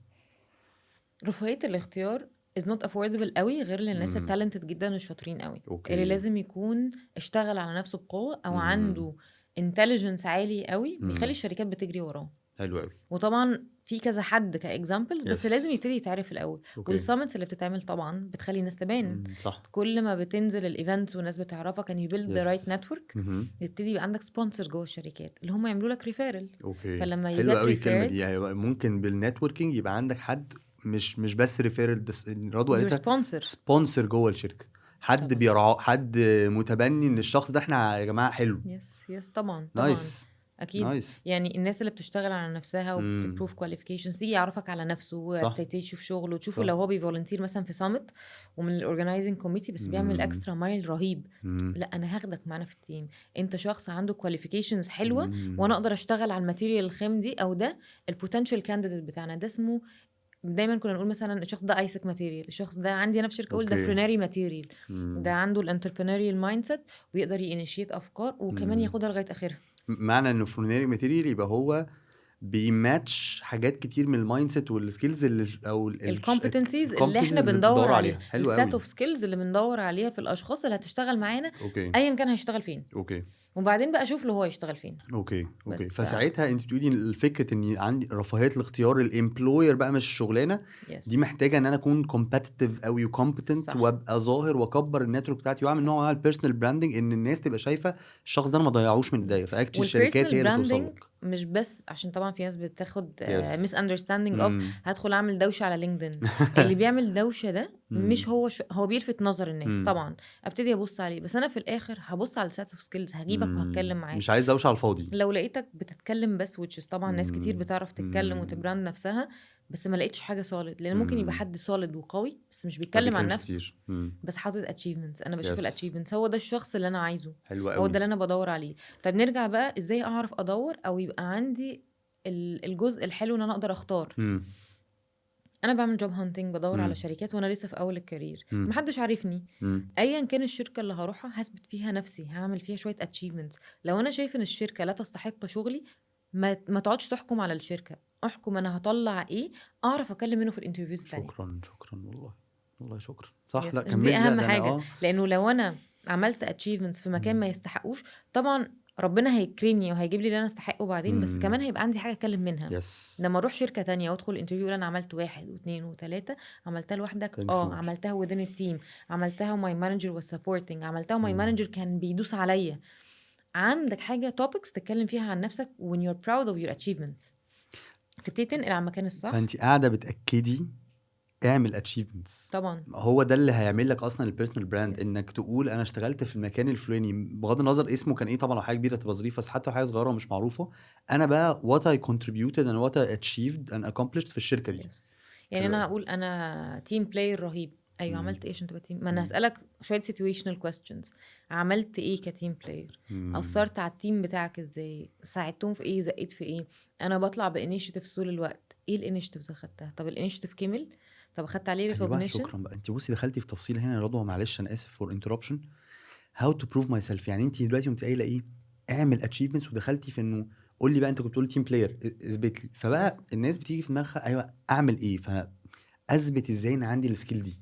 رفاهية الاختيار is not affordable قوي غير للناس التالنتد جدا الشاطرين قوي، اللي لازم يكون اشتغل على نفسه بقوة او عنده intelligence عالي قوي بيخلي الشركات بتجري وراه. حلو قوي. وطبعا في كذا حد كاكزامبلز، بس Yes. لازم يبتدي يتعرف الاول. والسامتس اللي بتتعمل طبعا بتخلي الناس تبان. صح. كل ما بتنزل الايفنتس والناس بتعرفها كان يو بيلد ذا رايت نتورك، يبتدي يبقى عندك سبونسر جوه الشركات اللي هم يعملوا لك ريفيرال. اوكي فلما حلو قوي الكلمه ريفيرد دي. هيبقى ممكن بالنتوركينج يبقى عندك حد مش بس ريفيرال، رضوى يور قالتها سبونسر سبونسر جوه الشركه، حد طبعا. بيرعاه، حد متبني ان الشخص ده احنا يا جماعه حلو. يس طبعا نايس. اكيد. نايس. يعني الناس اللي بتشتغل على نفسها امم وبتبروف كواليفيكيشنز تيجي يعرفك على نفسه، صح تشوف شغله، وتشوفه صح. لو هو بيفولنتير مثلا في سامت ومن الاورجنايزنج كوميتي بس بيعمل امم اكسترا مايل رهيب، امم لا انا هاخدك معانا في التيم، انت شخص عنده كواليفيكيشنز حلوه وانا امم اقدر اشتغل على الماتيريال الخام دي، او ده البوتنشال كانديديت بتاعنا. ده اسمه، دايما كنا نقول مثلا الشخص ده ايسك ماتيريال، الشخص ده عندي انا في شركه اقول ده اوكي. فريناري ماتيريال، ده امم عنده الانتربرينوريال مايند سيت ويقدر ينيشيت افكار وكمان امم ياخدها لغايه اخرها. معنى انه فلونيري ماتيريال يبقى هو بيماتش حاجات كتير من المايند سيت والسكيلز اللي او الكومبتنسيز اللي احنا الكومبتنسز اللي بندور بتدوروا عليها، عليها. حلو السيت قوي. اوف سكيلز اللي بندور عليها في الاشخاص اللي هتشتغل معانا اوكي ايا كان هيشتغل فين، اوكي وبعدين بقى اشوف له هو يشتغل فين. اوكي اوكي. بس فساعتها انت تقولي الفكره اني عندي رفاهيه الاختيار الامبلوير بقى مش الشغلانه دي، يس محتاجه ان انا اكون كومبتيتيف قوي وكومبتنت صح. وابقى ظاهر واكبر النتورك بتاعتي واعمل صح. نوع من البيرسونال براندنج ان الناس تبقى شايفه الشخص ده انا ما ضيعوش من البدايه، فاكتشلي الشركات والبيرسونال هي اللي توصل براندنج لك. مش بس عشان طبعا في ناس بتاخد ميس يس. اندرستاندينج اوف هدخل اعمل دوشه على لينكدين. اللي بيعمل دوشه ده مش هو هو بيلفت نظر الناس طبعا، ابتدي ابص عليه، بس انا في الاخر هبص على السيت اوف سكيلز، هجيبك وهتكلم معاك. مش عايز دوشه على الفاضي. لو لقيتك بتتكلم بس وتشز طبعا ناس كتير بتعرف تتكلم امم وتبراند نفسها، بس ما لقيتش حاجه سوليد، لان ممكن يبقى امم حد سوليد وقوي بس مش ما بيتكلم عن بيتكلمش نفسه، كتير. بس حاطط اتشيفمنتس. انا بشوف يس. الاتشيفمنتس هو ده الشخص اللي انا عايزه، حلو هو ده قوي. اللي انا بدور عليه. طب نرجع بقى ازاي اعرف ادور او يبقى عندي الجزء الحلو ان انا اقدر اختار. امم انا بعمل جوب هانتنج، بدور على امم شركات وانا لسه في اول الكارير، امم محدش عارفني، امم ايا كان الشركه اللي هروحها هثبت فيها نفسي، هعمل فيها شويه اتشيفمنتس. لو انا شايف ان الشركه لا تستحق شغلي، ما تقعدش تحكم على الشركه، احكم انا هطلع ايه، اعرف اكلم منه في الانترفيوز التانية. شكرا شكرا والله. والله شكرا. صح. لا دي كملي. لا اهم ده انا حاجه، لانه لو انا عملت اتشيفمنتس في مكان ما يستحقوش، طبعا ربنا هيكرمني وهيجيب لي اللي انا استحقه بعدين، بس كمان هيبقى عندي حاجه اتكلم منها. يس. لما اروح شركه تانية وادخل انترفيو اقول انا عملت 1 و2 و3، عملتها لوحدك؟ ثانك سو ماتش. عملتها within التيم، عملتها وماي مانجر was supporting، عملتها وماي مانجر كان بيدوس عليا. عندك حاجه topics تتكلم فيها عن نفسك when you're proud of your achievements، تبتدي تنقل على المكان الصح. فانت قاعده بتاكدي اعمل اتشيفمنتس. طبعا هو ده اللي هيعمل لك اصلا البيرسونال براند، yes. انك تقول انا اشتغلت في المكان الفلاني بغض النظر اسمه كان ايه، طبعا لو حاجه كبيره تبقى ظريفه، بس حتى لو حاجه صغيره ومش معروفه انا بقى what I contributed and what I achieved and accomplished في الشركه دي. yes. يعني حلو انا قوي. هقول انا تيم بلاير رهيب، ايوه عملت ايه عشان تبقى تيم؟ ما انا هسالك شويه situational questions، عملت ايه كتيم بلاير؟ اثرت على التيم بتاعك ازاي؟ ساعدتهم في ايه؟ زقيت في ايه؟ انا بطلع بانيشيتيفز طول الوقت، ايه الانيشيتيفز اللي خدتها؟ طب الانيشيتيف كمل؟ طب اخدت عليه ايوه ريكوجنيشن؟ شكرا بقى. انت بصي دخلتي في تفصيل هنا يا رضوى، معلش انا اسف فور انتربشن. هاو تو بروف ماي سيلف، يعني انت دلوقتي قمتي قايله ايه؟ اعمل اتشيفمنتس، ودخلتي في انه قول لي بقى، انت كنت بتقول تيم بلاير، اثبت لي. فبقى الناس بتيجي في دماغها ايوه اعمل ايه، فاثبت ازاي ان عندي السكيل دي.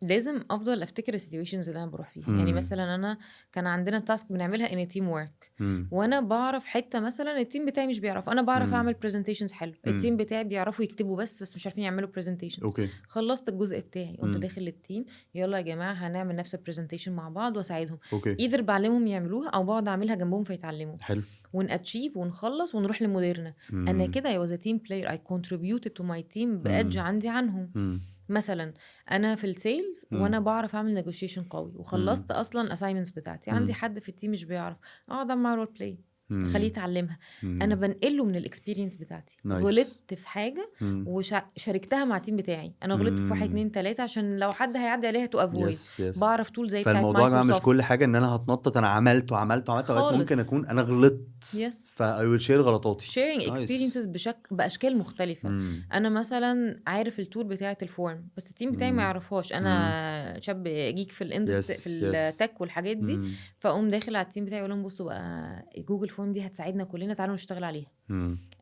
لازم افضل افتكر السيتويشنز اللي انا بروح فيها. يعني مثلا انا كان عندنا تاسك بنعملها ان تيم ورك، وانا بعرف حته مثلا التيم بتاعي مش بيعرف، انا بعرف اعمل برزنتيشنز حلو، التيم بتاعي بيعرفوا يكتبوا بس مش عارفين يعملوا برزنتيشنز. اوكي. خلصت الجزء بتاعي قمت داخل التيم، يلا يا جماعه هنعمل نفس البرزنتيشن مع بعض واساعدهم، اوكي. ايذر بعلمهم يعملوها او بقعد اعملها جنبهم فيتعلموا، حلو. وناتشيف ونخلص ونروح لمديرنا. انا كده I was a team player, I contributed to my team بأدج عندي عنهم. مثلا انا في السيلز وانا بعرف اعمل نيجوشيشن قوي، وخلصت اصلا الاساينمنتس بتاعتي، عندي حد في التيم مش بيعرف، اقعد مع رول بلاي خليه يتعلمها. انا بنقله من الاكسبيرينس بتاعتي. نايس. غلطت في حاجه وشاركتها مع التيم بتاعي، انا غلطت في 1 2 3 عشان لو حد هيعدي عليها تو افويد. بعرف طول زي بتاعت فالموضوع يا جماعه مش مايكروسوفت كل حاجه ان انا هتنطط انا عملت اوقات ممكن خالص. اكون انا غلطت يس فاي ويل شير غلطاتي. sharing experiences باشكال مختلفه. انا مثلا عارف التول بتاعه الفورم بس التيم بتاعي ما يعرفهاش، انا شاب جيك في الاندستري في التك والحاجات دي، فاقوم داخل على التيم بتاعي اقول لهم بصوا بقى جوجل فورم دي هتساعدنا كلنا، تعالوا نشتغل عليها.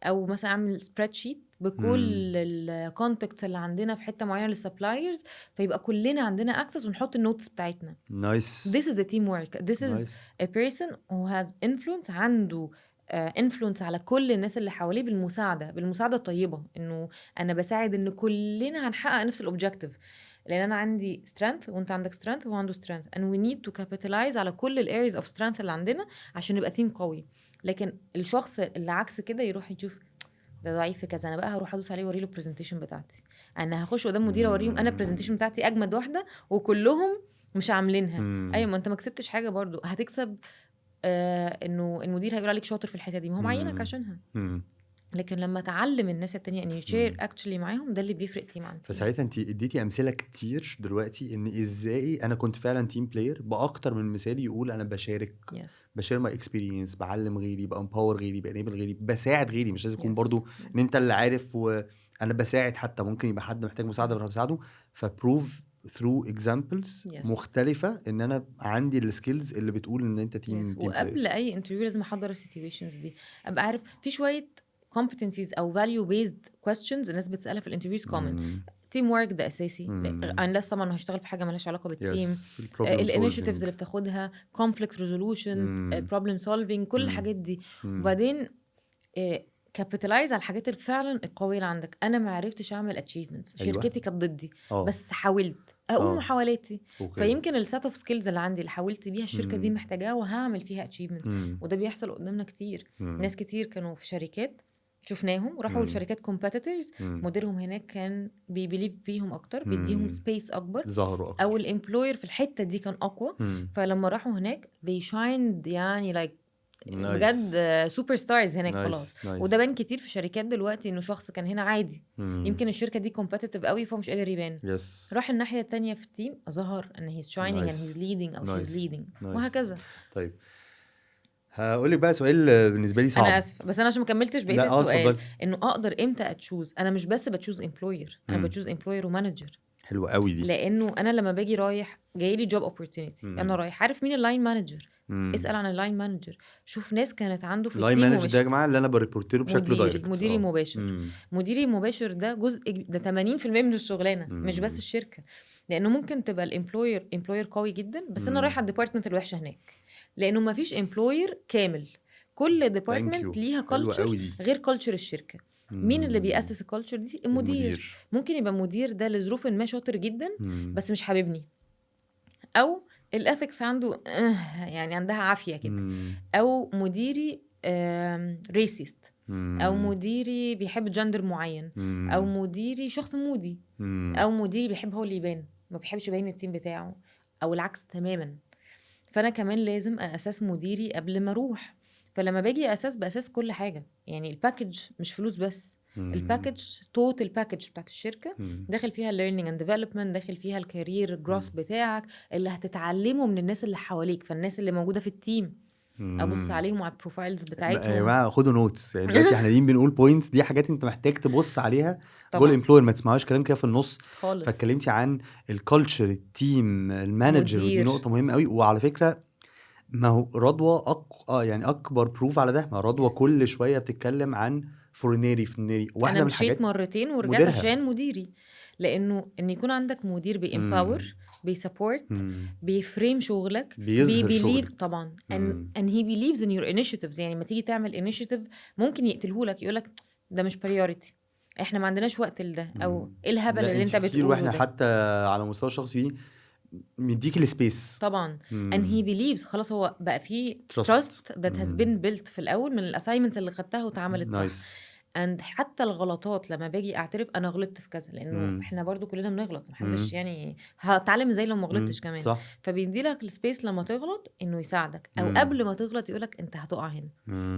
او مثلا اعمل سبريد شيت بكل الكونتاكتس اللي عندنا في حته معينه للسبلايرز، فيبقى كلنا عندنا اكسس ونحط النوتس بتاعتنا. نايس. This is a teamwork. This is a person who has influence، عنده influence على كل الناس اللي حواليه بالمساعدة الطيبة، انه انا بساعد ان كلنا هنحقق نفس الاوبجكتيف، لان انا عندي strength وانت عندك strength وهو عنده strength and we need to capitalize على كل ال areas of strength اللي عندنا عشان نبقى تيم قوي. لكن الشخص اللي عكس كده يروح يشوف ده ضعيف في كذا، انا بقى هروح ادوس عليه واوريله البرزنتيشن بتاعتي، انا هخش قدام مدير اوريهم انا البرزنتيشن بتاعتي اجمد واحده وكلهم مش عاملينها. ايوه ما انت ما كسبتش حاجه برضو، هتكسب انه المدير هيقول عليك شاطر في الحته دي، ما هو معينك مم. عشانها. مم. لكن لما تعلم الناس التانية ان يشير مم. اكشلي معاهم، ده اللي بيفرق تيم عن تيم. فساعتها انت اديتي امثله كتير دلوقتي ان ازاي انا كنت فعلا تيم بلاير، باكتر من مثال يقول انا بشارك يس ماي اكسبيرينس، بعلم غيري، بامباور غيري، بانيبل غيري، بساعد غيري. مش لازم يكون يس برضو ان انت اللي عارف وانا بساعد، حتى ممكن يبقى حد محتاج مساعده فانا بساعده. فبروف ثرو اكزامبلز يس مختلفه ان انا عندي السكيلز اللي بتقول ان انت يس. تيم وقبل بلاير. اي انترفيو لازم احضر السيتويشنز دي، ابقى عارف في شويه competencies او value based questions الناس بتسالها في الانترفيوز common. تيم ورك ده اساسي، unless طبعا هشتغل في حاجه مالهاش علاقه بالتيم. يس البروبلم الانيشيتيفز سولفينج. اللي بتاخدها، conflict resolution، problem solving، كل الحاجات دي. وبعدين كابيتالايز على الحاجات اللي فعلا القويه اللي عندك. انا ما عرفتش اعمل اتشيفمنتس، أيوة. شركتي كانت ضدي اه بس حاولت اقول محاولاتي. اوكي. فيمكن السيت اوف سكيلز اللي عندي اللي حاولت بيها الشركه دي محتاجاها وهعمل فيها اتشيفمنتس. وده بيحصل قدامنا كتير. ناس كتير كانوا في شركات شفناهم راحوا لشركات كومبيتيتورز، مديرهم هناك كان بيبيليف فيهم اكتر، بيديهم سبيس اكبر، ظهروا اكتر، او الامبلوير في الحته دي كان اقوى. فلما راحوا هناك they shined يعني like بجد سوبر ستارز هناك خلاص. وده بان كتير في شركات دلوقتي، انه شخص كان هنا عادي يمكن الشركه دي كومبيتيتيف قوي فهو مش قادر يبان، راح الناحيه التانية في التيم ظهر ان هيز شاينينج and he's leading او she's leading وهكذا. طيب هقول لك بقى سؤال بالنسبه لي صعب. انا اسفه بس انا عشان ما كملتش بقيه السؤال، انه اقدر امتى اتشوز. انا مش بس بتشوز امبلوير، انا بتشوز امبلوير ومانجر. حلو قوي دي، لانه انا لما باجي رايح جاي لي جوب اوبورتونيتي، انا رايح عارف مين اللاين مانجر، اسال عن اللاين مانجر، شوف ناس كانت عنده في التيم. اللاين مانجر ده يا جماعه اللي انا بريبورت له بشكل دايركت، مديري مباشر. مديري مباشر ده جزء، ده 80% من الشغلانه، مش بس الشركه. لانه ممكن تبقى الامبلوير قوي جدا بس انا رايحه الديبارتمنت الوحشه هناك، لانه ما فيش امبلوير كامل. كل ديبارتمنت ليها كلتشر غير كلتشر الشركه. مين اللي بيأسس الكلتشر دي؟ المدير. ممكن يبقى مدير ده لظروف ما شاطر جدا بس مش حاببني، او الاثكس عنده يعني عندها عافيه كده، او مديري ريسيست، او مديري بيحب جندر معين، او مديري شخص مودي، او مديري بيحب هو اللي يبان ما بيحبش يبين التيم بتاعه، او العكس تماما. فانا كمان لازم اساس مديري قبل ما اروح. فلما باجي باساس كل حاجه، يعني الباكج مش فلوس بس، الباكج توتال باكج بتاعت الشركه داخل فيها الليرنينج اند ديفلوبمنت، داخل فيها الكارير جروث بتاعك اللي هتتعلمه من الناس اللي حواليك. فالناس اللي موجوده في التيم ابص عليهم على البروفايلز بتاعتهم. يا جماعه خدوا نوتس، يعني دلوقتي احنا قاعدين بنقول بوينتس، دي حاجات انت محتاج تبص عليها جوه الامبلوير، ما تسمعوش كلام كده في النص خالص. فاتكلمتي عن الكالتشر، التيم، المانجر، ودي نقطه مهمه قوي. وعلى فكره ما هو رضوى يعني اكبر بروف على ده. ما رضوى كل شويه بتتكلم عن فورنيري واحده أنا من الحاجات. مشيت مرتين ورجعت عشان مديري، لانه ان يكون عندك مدير بيمباور، بيسابورت، بيفريم شغلك، بيبيليف طبعا and he believes in your initiatives. يعني ما تيجي تعمل initiative ممكن يقتلهولك، يقولك ده مش priority، احنا ما عندناش وقت لده، او ايه الهبل اللي انت بتقوله. واحنا حتى على مستوى الشخصي مديك السبيس طبعا and he believes خلاص هو بقى فيه trust that has been built في الاول من الاساينمنتس اللي خدتها واتعملت صح. and حتى الغلطات لما باجي اعترف انا غلطت في كذا، لانه احنا برضو كلنا بنغلط، محدش يعني هتعلم زي لو ما غلطتش كمان صح. فبيدي لك السبيس لما تغلط انه يساعدك، او قبل ما تغلط يقولك انت هتقع هنا،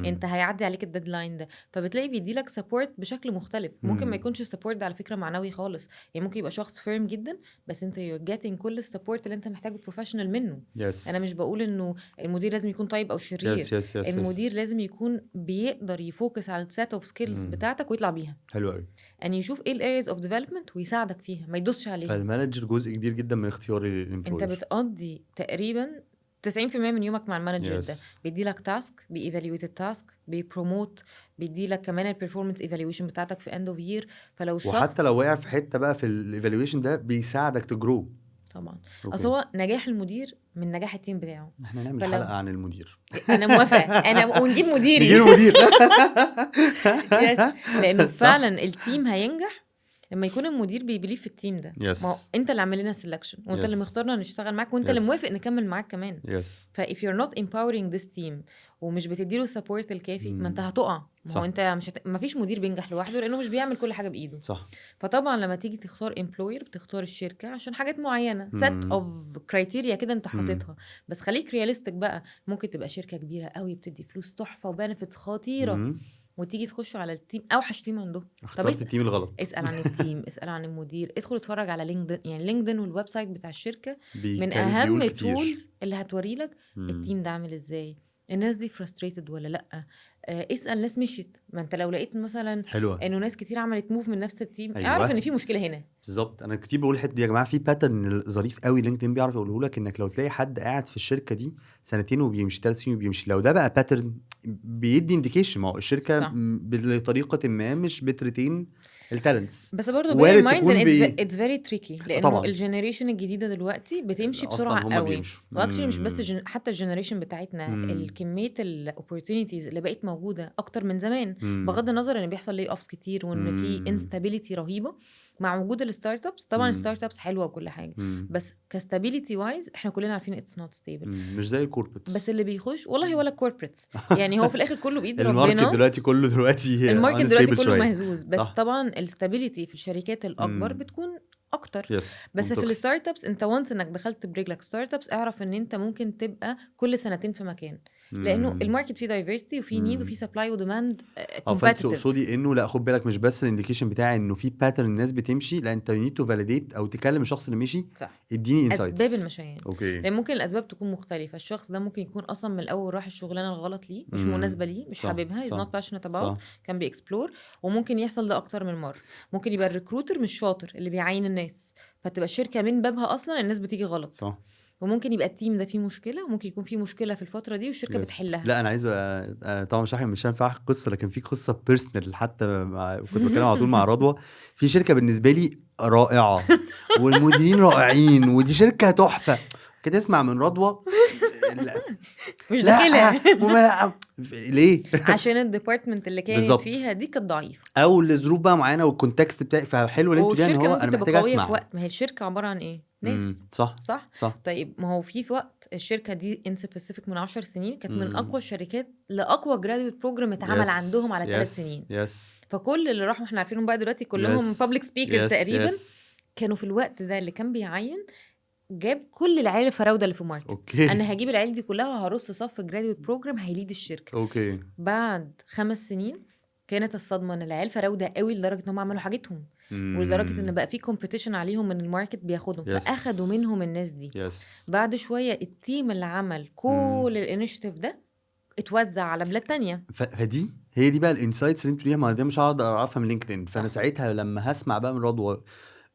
انت هيعدي عليك الديدلاين ده. فبتلاقي بيدي لك سبورت بشكل مختلف. ممكن ما يكونش سبورت على فكره معنوي خالص، يعني ممكن يبقى شخص فيرم جدا بس انت you're getting كل السبورت اللي انت محتاجه بروفيشنال منه. انا مش بقول انه المدير لازم يكون طيب او شرير. المدير لازم يكون بيقدر يفوكس على السيت اوف سكيلز بتاعتك ويطلع بيها. حلو قوي. ان يشوف ايه الايريز اوف ديفلوبمنت ويساعدك فيها، ما يدوسش عليها. فالمانجر جزء كبير جدا من اختيار الامبلوير. انت بتقضي تقريبا 90% من يومك مع المانجر ده. بيدي لك تاسك، بييفالويت التاسك، بيبروموت، بيدي لك كمان البرفورمانس ايفالويشن بتاعتك في اند اوف يير. فلو شخص وحتى لو وقع في حته بقى في الايفالويشن ده بيساعدك تجرو طبعا. اصل هو نجاح المدير من نجاح التيم بتاعه. احنا نعمل حلقه عن المدير. انا موافقه، انا ونجيب مديري نجيب مدير يس، لانه فعلا التيم هينجح لما يكون المدير بيبليف في التيم ده. ما هو يس انت اللي عامل لنا سelection، وانت اللي يس مختارنا نشتغل معاك، وانت اللي يس موافق نكمل معاك كمان. يس ف if you're not empowering this team ومش بتديله support الكافي، ما انت هتقع. ما هو صح انت ما فيش مدير بينجح لوحده لانه مش بيعمل كل حاجه بايده. صح فطبعا لما تيجي تختار employer بتختار الشركه عشان حاجات معينه، set of criteria كده انت حاططها. بس خليك رياليستيك بقى، ممكن تبقى شركه كبيره قوي بتدي فلوس تحفه وبنفيتس خطيره، وتيجي تخش على التيم اوحش تيم عندهم. طب اخترت التيم الغلط اسال عن التيم، اسال عن المدير، ادخل اتفرج على لينكدين. يعني لينكدين والويب سايت بتاع الشركه من اهم بيقول كتير التولز اللي هتوري لك التيم ده عامل ازاي، الناس دي frustrated ولا لا. اسال ناس مشيت. ما انت لو لقيت مثلا حلوة انه ناس كتير عملت موف من نفس التيم، أيوة. اعرف ان في مشكله هنا. بالظبط. انا كتير بقول الحته دي يا جماعه، في باترن ظريف قوي لينكدين بيعرف يقوله لك، انك لو تلاقي حد قاعد في الشركه دي سنتين وبيمشي 3 سنين وبيمشي، لو ده بقى باترن بيدي انديكيشن. ما هو الشركه صح. بطريقه ما مش بتريتين التالنتس. بس برضه bear in وارد mind تكون ان it's very tricky، لانه طبعا الجنريشن الجديده دلوقتي بتمشي اصلا بسرعه هم قوي. بيمشوا. واكشلي مش بس حتى الجنريشن بتاعتنا، الكميه الاوبورتونيتيز اللي بقت موجوده اكتر من زمان، بغض النظر ان بيحصل لي اوفس كتير وان في انستابيليتي رهيبه مع وجود الستارت ابس. طبعا الستارت ابس حلوه وكل حاجه، بس كستابيليتي وايز احنا كلنا عارفين اتس نوت ستيبل. مش زي الكوربريتس. بس اللي بيخش والله ولا كوربريتس يعني هو في الاخر كله بايد الماركت ربنا. دلوقتي كله دلوقتي الماركت دلوقتي unstable كله شوية. مهزوز. بس صح. طبعا الستابيليتي في الشركات الاكبر بتكون اكتر. يس بس في منطقي. الستارت ابس انت وانس انك دخلت برجلك ستارت ابس، اعرف ان انت ممكن تبقى كل سنتين في مكان، لانه الماركت فيه دايفرستي وفيه نيد وفيه سبلاي وديماند فانت كومبيتيتيف. تقصدي انه لا خد بالك، مش بس الانديكيشن بتاعي انه في باترن الناس بتمشي، لا انت نيد تو فاليديت او تكلم الشخص اللي مشي، صح. اديني انسايتس اسباب المشيان. اوكي. لان ممكن الاسباب تكون مختلفه. الشخص ده ممكن يكون اصلا من الاول راح الشغلانه الغلط ليه، مش مناسبه ليه، مش صح. حاببها، is صح. not passionate about، صح. كان بيكسبلور. وممكن يحصل ده اكتر من مره. ممكن يبقى الريكروتر مش شاطر اللي بيعين الناس، فتبقى الشركه من بابها اصلا الناس بتيجي غلط. صح. وممكن يبقى التيم ده فيه مشكله، وممكن يكون فيه مشكله في الفتره دي والشركه بتحلها. لا انا عايز طبعا مش هينفع احكي قصه، لكن في قصه بيرسونال حتى كنت بتكلم على طول مع رضوى في شركه بالنسبه لي رائعه والمديرين رائعين ودي شركه تحفه كده، اسمع من رضوى مش داخلها ليه؟ عشان الديبارتمنت اللي كانت بالزبط. فيها دي كانت ضعيفه او الظروف بقى معينه والكونتكست بتاعي. فحلو اللي انتوا دي ان هو انا محتاج اسمع. في وقت، ما هي الشركه عباره عن ايه؟ ناس. صح. طيب ما هو في وقت الشركه دي ان سبيسيفيك من 10 سنين كانت من اقوى الشركات لاقوى جراديويت بروجرام اتعمل عندهم على 3 سنين. فكل اللي راحوا احنا عارفينهم بقى دلوقتي كلهم بابليك سبيكرز تقريبا. كانوا في الوقت ده اللي كان بيعين جاب كل العيال الفراوده اللي في الماركت. انا هجيب العيال دي كلها وهرص صف جراديويت بروجرام هيليد الشركه. بعد 5 سنين كانت الصدمه ان العيال فراوده قوي لدرجه انهم عملوا حاجتهم، ولدرجه ان بقى في كومبيتيشن عليهم من الماركت بياخدهم. فاخدوا منهم الناس دي. بعد شويه التيم اللي عمل كل الانيشيتيف ده اتوزع على بلاد تانية. فدي هي دي بقى الانسايتس اللي انتوا ليها. ما دي مش هقدر اعرفها من لينكدين. فانا ساعتها لما هسمع بقى من رضوى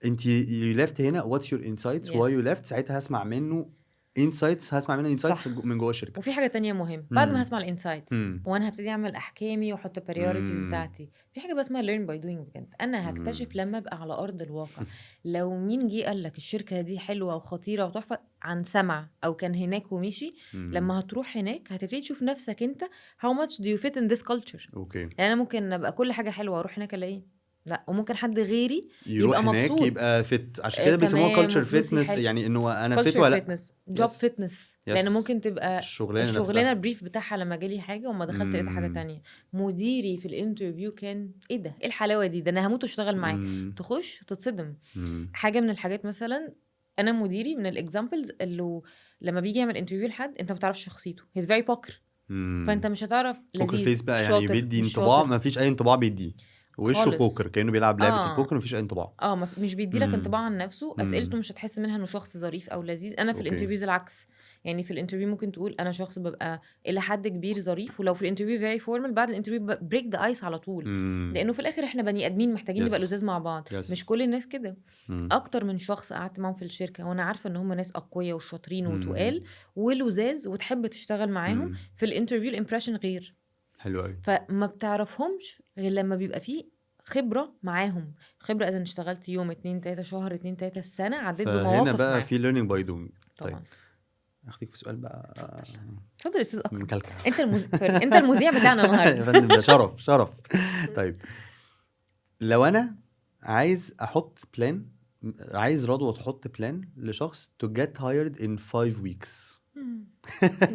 انت يو ليفت هنا واتس يور انسايتس واي يو ليفت، ساعتها هسمع منه انسايتس، هسمع منه انسايتس من جوه الشركه. وفي حاجه تانية مهم بعد ما هسمع الانسايتس وانا هبتدي اعمل احكامي واحط بريوريتيز بتاعتي، في حاجه بقى اسمها ليرن باي دوينج. بجد انا هكتشف لما ابقى على ارض الواقع. لو مين جه قال لك الشركه دي حلوه وخطيره وتحفه عن سمع او كان هناك ومشي، لما هتروح هناك هتبتدي تشوف نفسك انت how much do you fit in this culture. يعني انا ممكن ابقى كل حاجه حلوه اروح هناك الاقيه لا، وممكن حد غيري يبقى مبسوط يبقى فت. عشان كده بيسموها كلتشر فيتنس، يعني انه انا فت ولا جوب فيتنس. لان ممكن تبقى الشغلانه البريف بتاعها لما جالي حاجه وما دخلت لقيت حاجه تانية. مديري في الانترفيو كان ايه ده، ايه الحلاوه دي، ده انا هموت اشتغل معاك. تخش تتصدم. حاجه من الحاجات مثلا انا مديري من الاكزامبلز اللي لما بيجي يعمل انترفيو لحد انت ما بتعرفش شخصيته، هيز فيري بوكر. فانت مش هتعرف لذيذ فيس بقى يعني بيدي انطباع ما فيش اي انطباع بيديه. وشه بوكر كأنه بيلعب لعبة البوكر مفيش اي انطباع. مش بيدي لك انطباع عن نفسه. اسئلته مش هتحس منها انه شخص ظريف او لذيذ. انا في الانترفيوز العكس. يعني في الانترفيو ممكن تقول انا شخص ببقى الى حد كبير ظريف، ولو في الانترفيو فيري فورمال بعد الانترفيو بريك ذا ايس على طول. لانه في الاخر احنا بني ادمين محتاجين نبقى لذيذ مع بعض. مش كل الناس كده. اكتر من شخص قعدت معاهم في الشركه وانا عارفه ان هم ناس اقوياء وشاطرين وتقال ولذاذ وتحب تشتغل معاهم. في الانترفيو الامبريشن غير حلو قوي. فما بتعرفهمش غير لما بيبقى فيه خبرة معاهم. خبرة إذا اشتغلت يوم 2 3 شهر 2 3 السنة عديت بمواقف. فهنا بقى في learning by doing. طبعا. طيب أخديك في سؤال بقى. اتفضل يا أستاذ أكرم. أنت المذيع بتاعنا النهاردة. يا فندم ده شرف. طيب لو أنا عايز احط بلان، عايز رضوى تحط بلان لشخص to get hired in 5 weeks.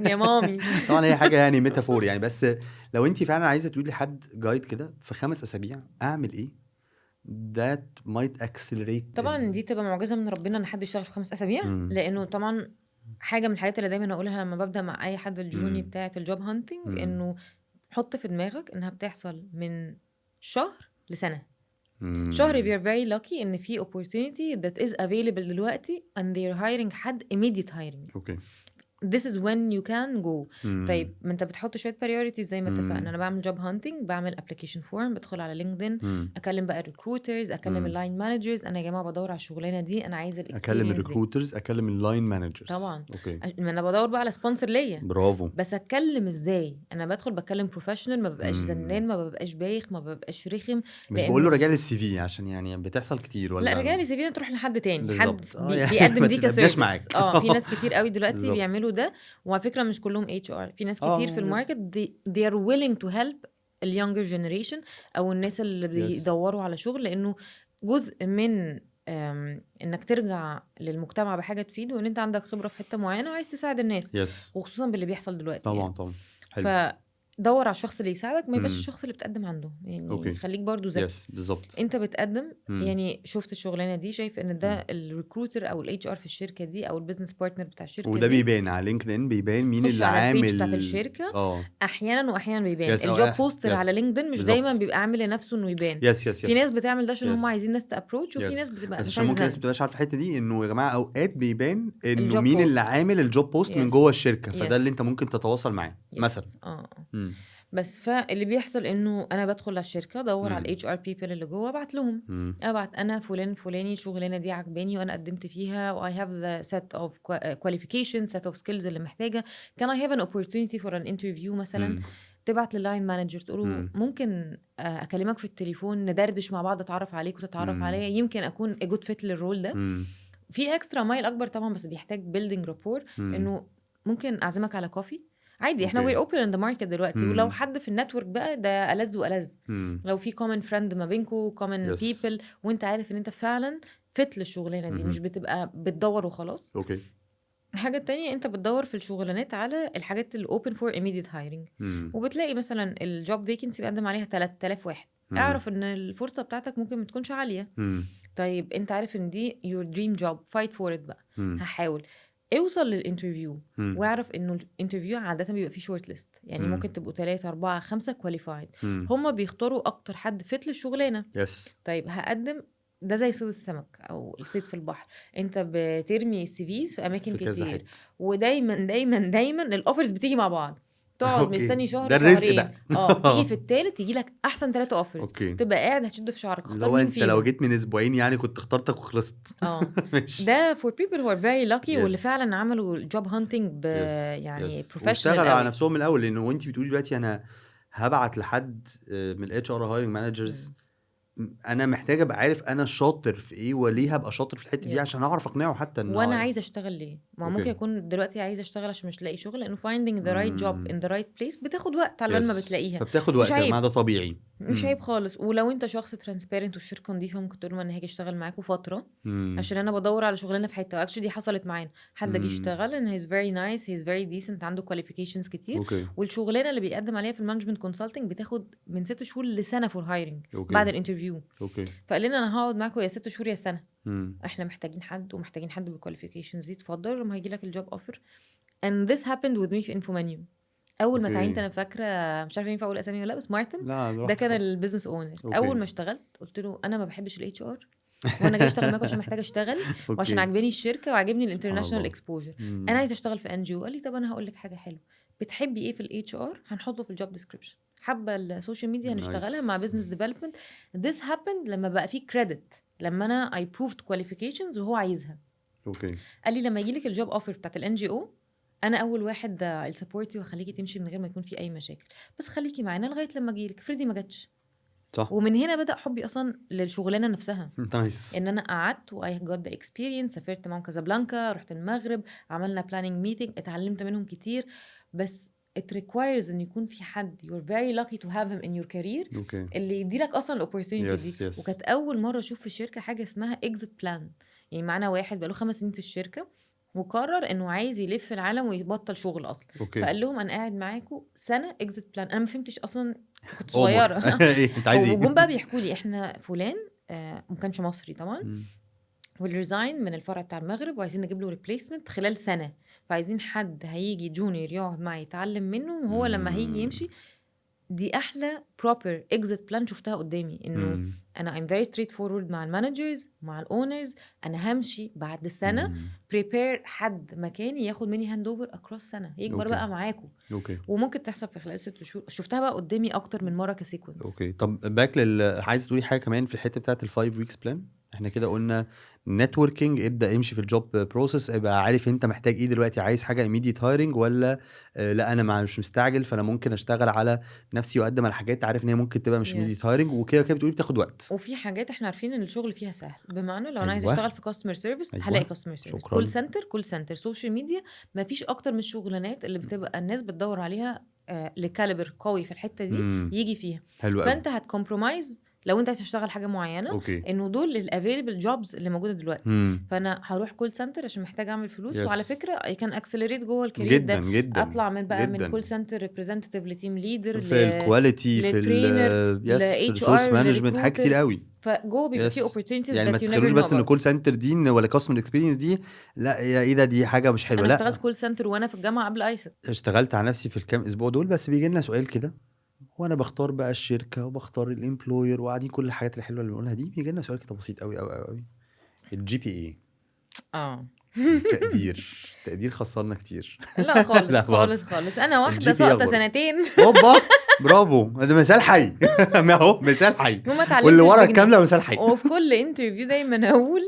يا مامي. طبعا هي حاجه يعني ميتافور يعني، بس لو انت فعلا عايزه تقولي لحد جايد كده في 5 اسابيع اعمل ايه، that might accelerate طبعا دي تبقى معجزه من ربنا ان حد يشتغل في 5 اسابيع، لانه طبعا حاجه من الحاجات اللي دايما اقولها لما ببدا مع اي حد الجورني بتاعه الجوب هانتنج، انه حط في دماغك انها بتحصل من شهر لسنه. شهر if you're very lucky ان في opportunity that is available دلوقتي and they're hiring حد immediate hiring. اوكي. this is when you can go. طيب ما انت بتحط شويه priorities زي ما اتفقنا. انا بعمل job hunting، بعمل application form، بدخل على لينكدين، اكلم بقى recruiters، اكلم اللاين مانجرز، انا يا جماعه بدور على الشغلانه دي، انا عايزه اكلم الاكسبيرينس دي. الريكروترز، اكلم اللاين مانجرز. طبعا اوكي. ما انا بدور بقى على سبونسر ليا، برافو. بس اتكلم ازاي؟ انا بدخل بتكلم بروفيشنال، ما ببقاش زنان، ما ببقاش بايخ، ما ببقاش رخم. مش بقول له راجع لي السي في عشان يعني بتحصل كتير، ولا لا رجالي سي في تروح لحد تاني، بالظبط. حد يعني بيقدم ما دي تتقداش كسيرفيس. معاك. في ناس كتير قوي دلوقتي بالظبط. بيعملوا ده، وعلى فكره مش كلهم اتش ار، في ناس كتير في يس. الماركت they are willing to help اليونجر جنريشن او الناس اللي بيدوروا على شغل، لانه جزء من انك ترجع للمجتمع بحاجه تفيده، وان انت عندك خبره في حته معينه وعايز تساعد الناس. يس. وخصوصا باللي بيحصل دلوقتي طبعا يعني. طبعا. حلو. فدور على الشخص اللي يساعدك، ما يبقاش الشخص اللي بتقدم عنده يعني. أوكي. خليك برضو ذكي. يس بالظبط. انت بتقدم يعني شفت الشغلانه دي، شايف ان ده الريكروتر او الاتش ار في الشركه دي او البيزنس بارتنر بتاع الشركه وده دي، بيبان على لينكدين، بيبان مين تخش اللي على البيج عامل بتاعت الشركه. احيانا واحيانا بيبان يس. الجوب بوستر يس. على لينكدين مش بالظبط. دايما بيبقى عامل لنفسه انه يبان. يس يس يس. في ناس بتعمل ده عشان هم يس. عايزين ناس تابروتش، وفي يس. ناس بتبقى بس مش عشان ممكن الناس عايزه. بتبقاش عارفه الحته دي، انه يا جماعه اوقات بيبان انه الجوب مين بوست. اللي عامل الجوب بوست من يس. جوه الشركه، فده يس. اللي انت ممكن تتواصل معاه مثلا. بس فاللي بيحصل انه انا بدخل على الشركه، ادور على الاتش ار بيبل اللي جوه، ابعت لهم، ابعت انا فلان فلاني الشغلانه دي عجباني وانا قدمت فيها، و I have the set of qualifications, set of skills اللي محتاجه. can I have an opportunity for an interview مثلا. تبعت لللاين مانجر تقوله ممكن اكلمك في التليفون ندردش مع بعض، اتعرف عليك وتتعرف عليا، يمكن اكون a good fit للرول ده. في اكسترا مايل اكبر طبعا، بس بيحتاج building rapport، انه ممكن اعزمك على كوفي عادي. احنا we're open in the market دلوقتي. ولو حد في النتورك بقى ده ألذ وألذ. لو في common friend ما بينكو common people، وانت عارف ان انت فعلا فت للشغلانه دي، مش بتبقى بتدور وخلاص. اوكي. الحاجه التانية، انت بتدور في الشغلانات على الحاجات اللي open for immediate hiring، وبتلاقي مثلا الجوب vacancy بيقدم عليها 3000 واحد. اعرف ان الفرصه بتاعتك ممكن ما تكونش عاليه. طيب انت عارف ان دي your dream job، fight for it بقى. هحاول اوصل للانترفيو، واعرف انه الانترفيو عاده بيبقى فيه شورت ليست، يعني ممكن تبقوا 3 4 5 كواليفايد، هم بيختاروا اكتر حد فت للشغلانه. طيب هقدم، ده زي صيد السمك او الصيد في البحر، انت بترمي السيفيز في اماكن كتير، ودايما دايما دايما الاوفرز بتيجي مع بعض. تقعد مستني شهر شهرين، تيجي في الثالث يجي لك احسن 3 اوفرز، تبقى قاعد هتشد في شعرك تختار مين فيهم. لو جيت من اسبوعين يعني كنت اخترتك وخلصت. ده for people who are very lucky واللي فعلا عملوا job hunting يعني professional واشتغلوا على نفسهم من الاول. لانه وانت بتقولي دلوقتي انا هبعت لحد من الاتش ار هايرنج مانجرز، انا محتاج ابقى عارف انا شاطر في ايه وليه هبقى شاطر في الحته دي عشان اعرف اقنعه حتى انه وانا عايزه اشتغل ليه. ما ممكن يكون دلوقتي عايزه اشتغل عشان مش لاقي شغل، لانه finding the right job in the right place بتاخد وقت على بال ما بتلاقيها. فبتاخد وقت، ما ده طبيعي، مش عيب خالص. ولو انت شخص ترانسبيرنت والشركه نظيفه، ممكن تقول له انا هاجي اشتغل معاكم فتره عشان انا بدور على شغلانه في حته. اكشلي دي حصلت معانا، حد جه اشتغل ان هيز فيري نايس، هيز فيري ديسنت، عنده كواليفيكيشنز كتير. والشغلانه اللي بيقدم عليها في المانجمنت كونسلتنج بتاخد من 6 شهور لسنه فور هايرنج بعد الانترفيو. فقال لنا انا هقعد معاكم يا 6 شهور يا سنه، احنا محتاجين حد، ومحتاجين حد بالكواليفيكيشنز دي، اتفضل لما هيجي لك الجوب اوفر. and this happened with me في انفومانيو. اول ما تعينت، انا فاكره مش عارفه ينفع اقول اسامي ولا لا، بس مارتن ده كان البيزنس اونر. اول ما اشتغلت قلت له انا ما بحبش الاتش ار، وانا جاي اشتغل معاكم عشان محتاجه اشتغل وعشان عجباني الشركه وعجبني الانترناشونال اكسبوجر. انا عايزه اشتغل في ان جي او. قال لي طب انا هقول لك حاجه حلوه، بتحبي ايه في الاتش ار هنحطه في الجوب ديسكريبشن، حابه السوشيال ميديا هنشتغلها مع بزنس ديفلوبمنت. this happened لما بقى في كريدت، لما انا I proved qualifications وهو عايزها. قال لي لما يجي لك الجوب اوفر بتاعت الان جي او، انا اول واحد السبورتي وخليكي تمشي من غير ما يكون في اي مشاكل، بس خليكي معانا لغايه لما اجيلك. فريدي ما جاتش، صح. ومن هنا بدا حبي اصلا للشغلانه نفسها. ان انا قعدت واي جوت ذا اكسبيرينس، سافرت معاهم كازابلانكا، رحت المغرب، عملنا بلاننج ميتنج، اتعلمت منهم كتير. بس it requires ان يكون في حد you're very lucky to have him in your career اوكي اللي يديلك اصلا الاوبورتونيتي دي. يس وكانت اول مره اشوف في الشركه حاجه اسمها exit plan. يعني معانا واحد بقاله 5 سنين في الشركه وقرر انه عايز يلف العالم ويبطل شغل اصلا. اوكي فقال لهم انا قاعد معاكم سنه exit plan. انا ما فهمتش اصلا، كنت عمر صغيره. ايه انت عايز وجم ايه؟ بقى بيحكوا لي احنا فلان ما كانش مصري طبعا مم. والريزاين من الفرع بتاع المغرب وعايزين نجيب له ريبليسمنت خلال سنه. فعايزين حد هيجي جونيور يقعد معي يتعلم منه وهو لما هيجي يمشي. دي احلى بروبر اكزيت بلان شفتها قدامي انه مم. انا I'm very straightforward مع المانجرز مع الاونرز. انا همشي بعد سنه مم. prepare حد مكاني ياخد مني هاند اوفر اكروس سنه يكبر اوكي بقى معاكم. اوكي وممكن تحصل في خلال 6 شهور. شفتها بقى قدامي اكتر من مره كسيكونس. اوكي طب باك عايز تقولي حاجه كمان في الحته بتاعت الفايف ويكس بلان؟ احنا كده قلنا نتوركينج، ابدا امشي في الجوب بروسيس، ابقى عارف انت محتاج ايه دلوقتي، عايز حاجه immediate hiring ولا لا انا مش مستعجل فانا ممكن اشتغل على نفسي واقدم على حاجات عارف ان هي ممكن تبقى مش immediate Yes. hiring وكده كده بتقولي بتاخد وقت. وفي حاجات احنا عارفين ان الشغل فيها سهل. بمعنى لو انا عايزه ايوه اشتغل في كاستمر سيرفيس أيوة. هلاقي كاستمر سيرفيس، شكراً. كول سنتر سوشيال ميديا. ما فيش اكتر من الشغلانات اللي بتبقى الناس بتدور عليها لكاليبر قوي في الحته دي يجي فيها. حلو قوي. فانت هتكمبرومايز لو انت عايز تشتغل حاجه معينه اوكي انه دول الافيلبل جوبز اللي موجوده دلوقتي. فانا هروح كول سنتر عشان محتاج اعمل فلوس. Yes. وعلى فكره اي كان اكسلريت جوه الكارير ده. جدا جدا اطلع من بقى جدا من كول سنتر ريبريزنتيف لتيم ليدر في الكواليتي في لترينر يس ريسورس مانجمنت حاجات كتير قوي. فجوه بيبقى فيه Yes. opportunities يعني ما that you never تتخيلوش know بس ان about. كول سنتر دي ولا كاستمر اكسبيرينس دي لا يا ايه ده دي حاجه مش حلوه. انا لا اشتغلت كول سنتر وانا في الجامعه قبل ايسك. اشتغلت على نفسي في الكام اسبوع دول، بس بيجي لنا سؤال كده وانا بختار بقى الشركه وبختار الامبلوير وقاعدين كل الحاجات الحلوه اللي بنقولها دي، بيجي لنا سؤال كده بسيط قوي قوي قوي قوي. الجي بي اي تقدير خسرنا كتير. لا خالص لا خالص خالص. انا واحده الجي بي ساقطه أخبار. سنتين اوبا برافو ده مثال حي. ما هو مثال حي وما اتعلمتش واللي ورا بجنيه. الكامله مثال حي. وفي كل انترفيو دايما اقول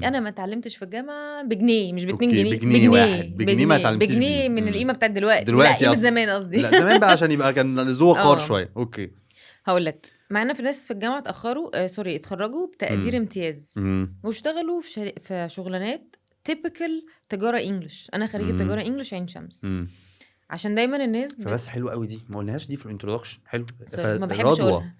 انا ما اتعلمتش في الجامعه بجنيه، مش ب2 أوكي، جنيه، بجنيه واحد. بجنيه ما اتعلمتيش بجنيه بيه. من القيمه بتاعت دلوقتي. دلوقتي لا قيمه قصدي. زمان قصدي. لا زمان بقى عشان يبقى كان ذو وقار آه. شويه. اوكي هقول لك معانا في ناس في الجامعه اتاخروا اتخرجوا بتقدير امتياز واشتغلوا في شغلانات تيبيكال تجاره انجلش. انا خريجه تجاره انجلش عين شمس. عشان دايما الناس فبس حلو قوي دي ما قلناهاش دي في الانترودكشن. حلو ما بحبش اقولها.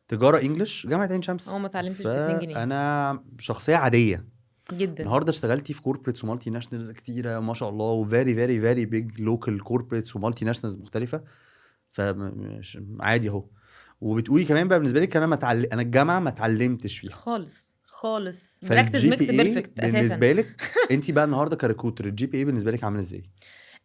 تجاره انجلش جامعه عين شمس. ما اتعلمتش ب2 جنيه. انا شخصيه عاديه جدا. النهارده اشتغلتي في كوربريتس ومالتي ناشونالز كتيره ما شاء الله وفيري فيري فيري بيج لوكال كوربريتس ومالتي ناشونالز مختلفه. فمش عادي اهو. وبتقولي كمان بقى بالنسبه لك انا الجامعه ما اتعلمتش فيها خالص خالص. براكتس ميكس بيرفكت اساسا. بالنسبه لك انت بقى النهارده كريكروتر الجي بي اي بالنسبه لك عامل ازاي؟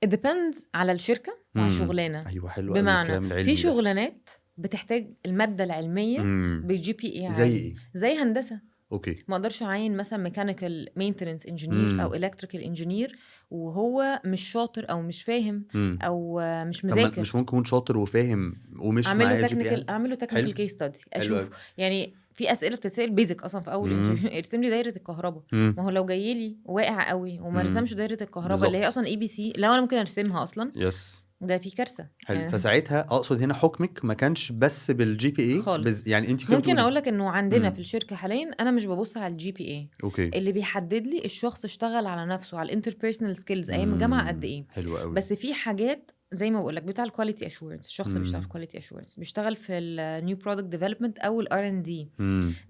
it depends على الشركه وعلى الشغلانه. ايوه حلو. بمعنى في شغلانات بتحتاج الماده العلميه بالجي بي اي زي ايه؟ زي هندسه. اوكي ما اقدرش اعين مثلا ميكانيكال مينتننس انجينير او الكتريكال انجينير وهو مش شاطر او مش فاهم او مش مذاكر. مش ممكن يكون شاطر وفاهم ومش معاه جي بي اي. اعمل له تكنيكال كيس ستادي اشوف. يعني في اسئله بتتسال بيزك اصلا في اول انترفيو. ارسم لي دايره الكهرباء. ما هو لو جاي لي واقع قوي وما رسمش دايره الكهرباء اللي هي اصلا اي بي سي لو انا ممكن ارسمها اصلا. يس ده في كارثه. يعني فساعتها اقصد هنا حكمك ما كانش بس بالجي بي اي يعني انت ممكن اقول لك انه عندنا في الشركه حاليا انا مش ببص على الجي بي اي. اوكي اللي بيحدد لي الشخص اشتغل على نفسه على الانتربيرسونال سكيلز ايام الجامعه قد ايه. حلو قوي. بس في حاجات زي ما بقول لك بتاع الكواليتي اشورنس. الشخص اللي بيشتغل في كواليتي اشورنس بيشتغل في النيو برودكت ديفلوبمنت او الار ان دي.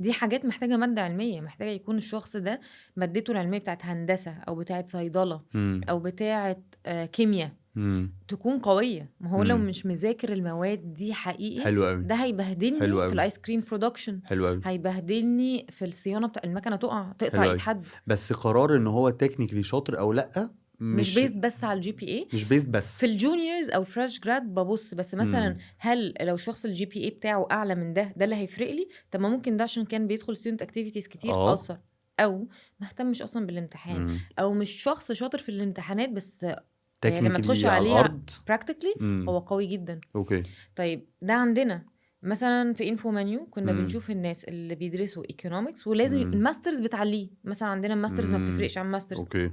دي حاجات محتاجه ماده علميه. محتاجه يكون الشخص ده مادته العلميه بتاعت هندسه او بتاعت صيدله او بتاعت كيمياء تكون قويه. ما هو لو مش مذاكر المواد دي حقيقي حلو قوي. ده هيبهدلني في الايس كريم برودكشن. حلو قوي. هيبهدلني في الصيانه بتاع المكنه تقطع ايد حد. بس قرار ان هو تكنيكلي شاطر او لا مش بيست بس على الجي بي اي. مش بيست بس في الجونيورز او فريش جراد ببص بس مثلا هل لو شخص الجي بي اي بتاعه اعلى من ده اللي هيفرق لي. طب ما ممكن ده عشان كان بيدخل ستودنت اكتيفيتيز كتير اثر او ما اهتمش اصلا بالامتحان او مش شخص شاطر في الامتحانات بس يعني لما تخش عليه براكتيكلي هو قوي جدا. اوكي طيب ده عندنا مثلا في انفو منيو كنا بنشوف الناس اللي بيدرسوا ايكونومكس ولازم الماسترز بتعليه. مثلا عندنا الماسترز ما بتفرقش عن ماسترز. اوكي.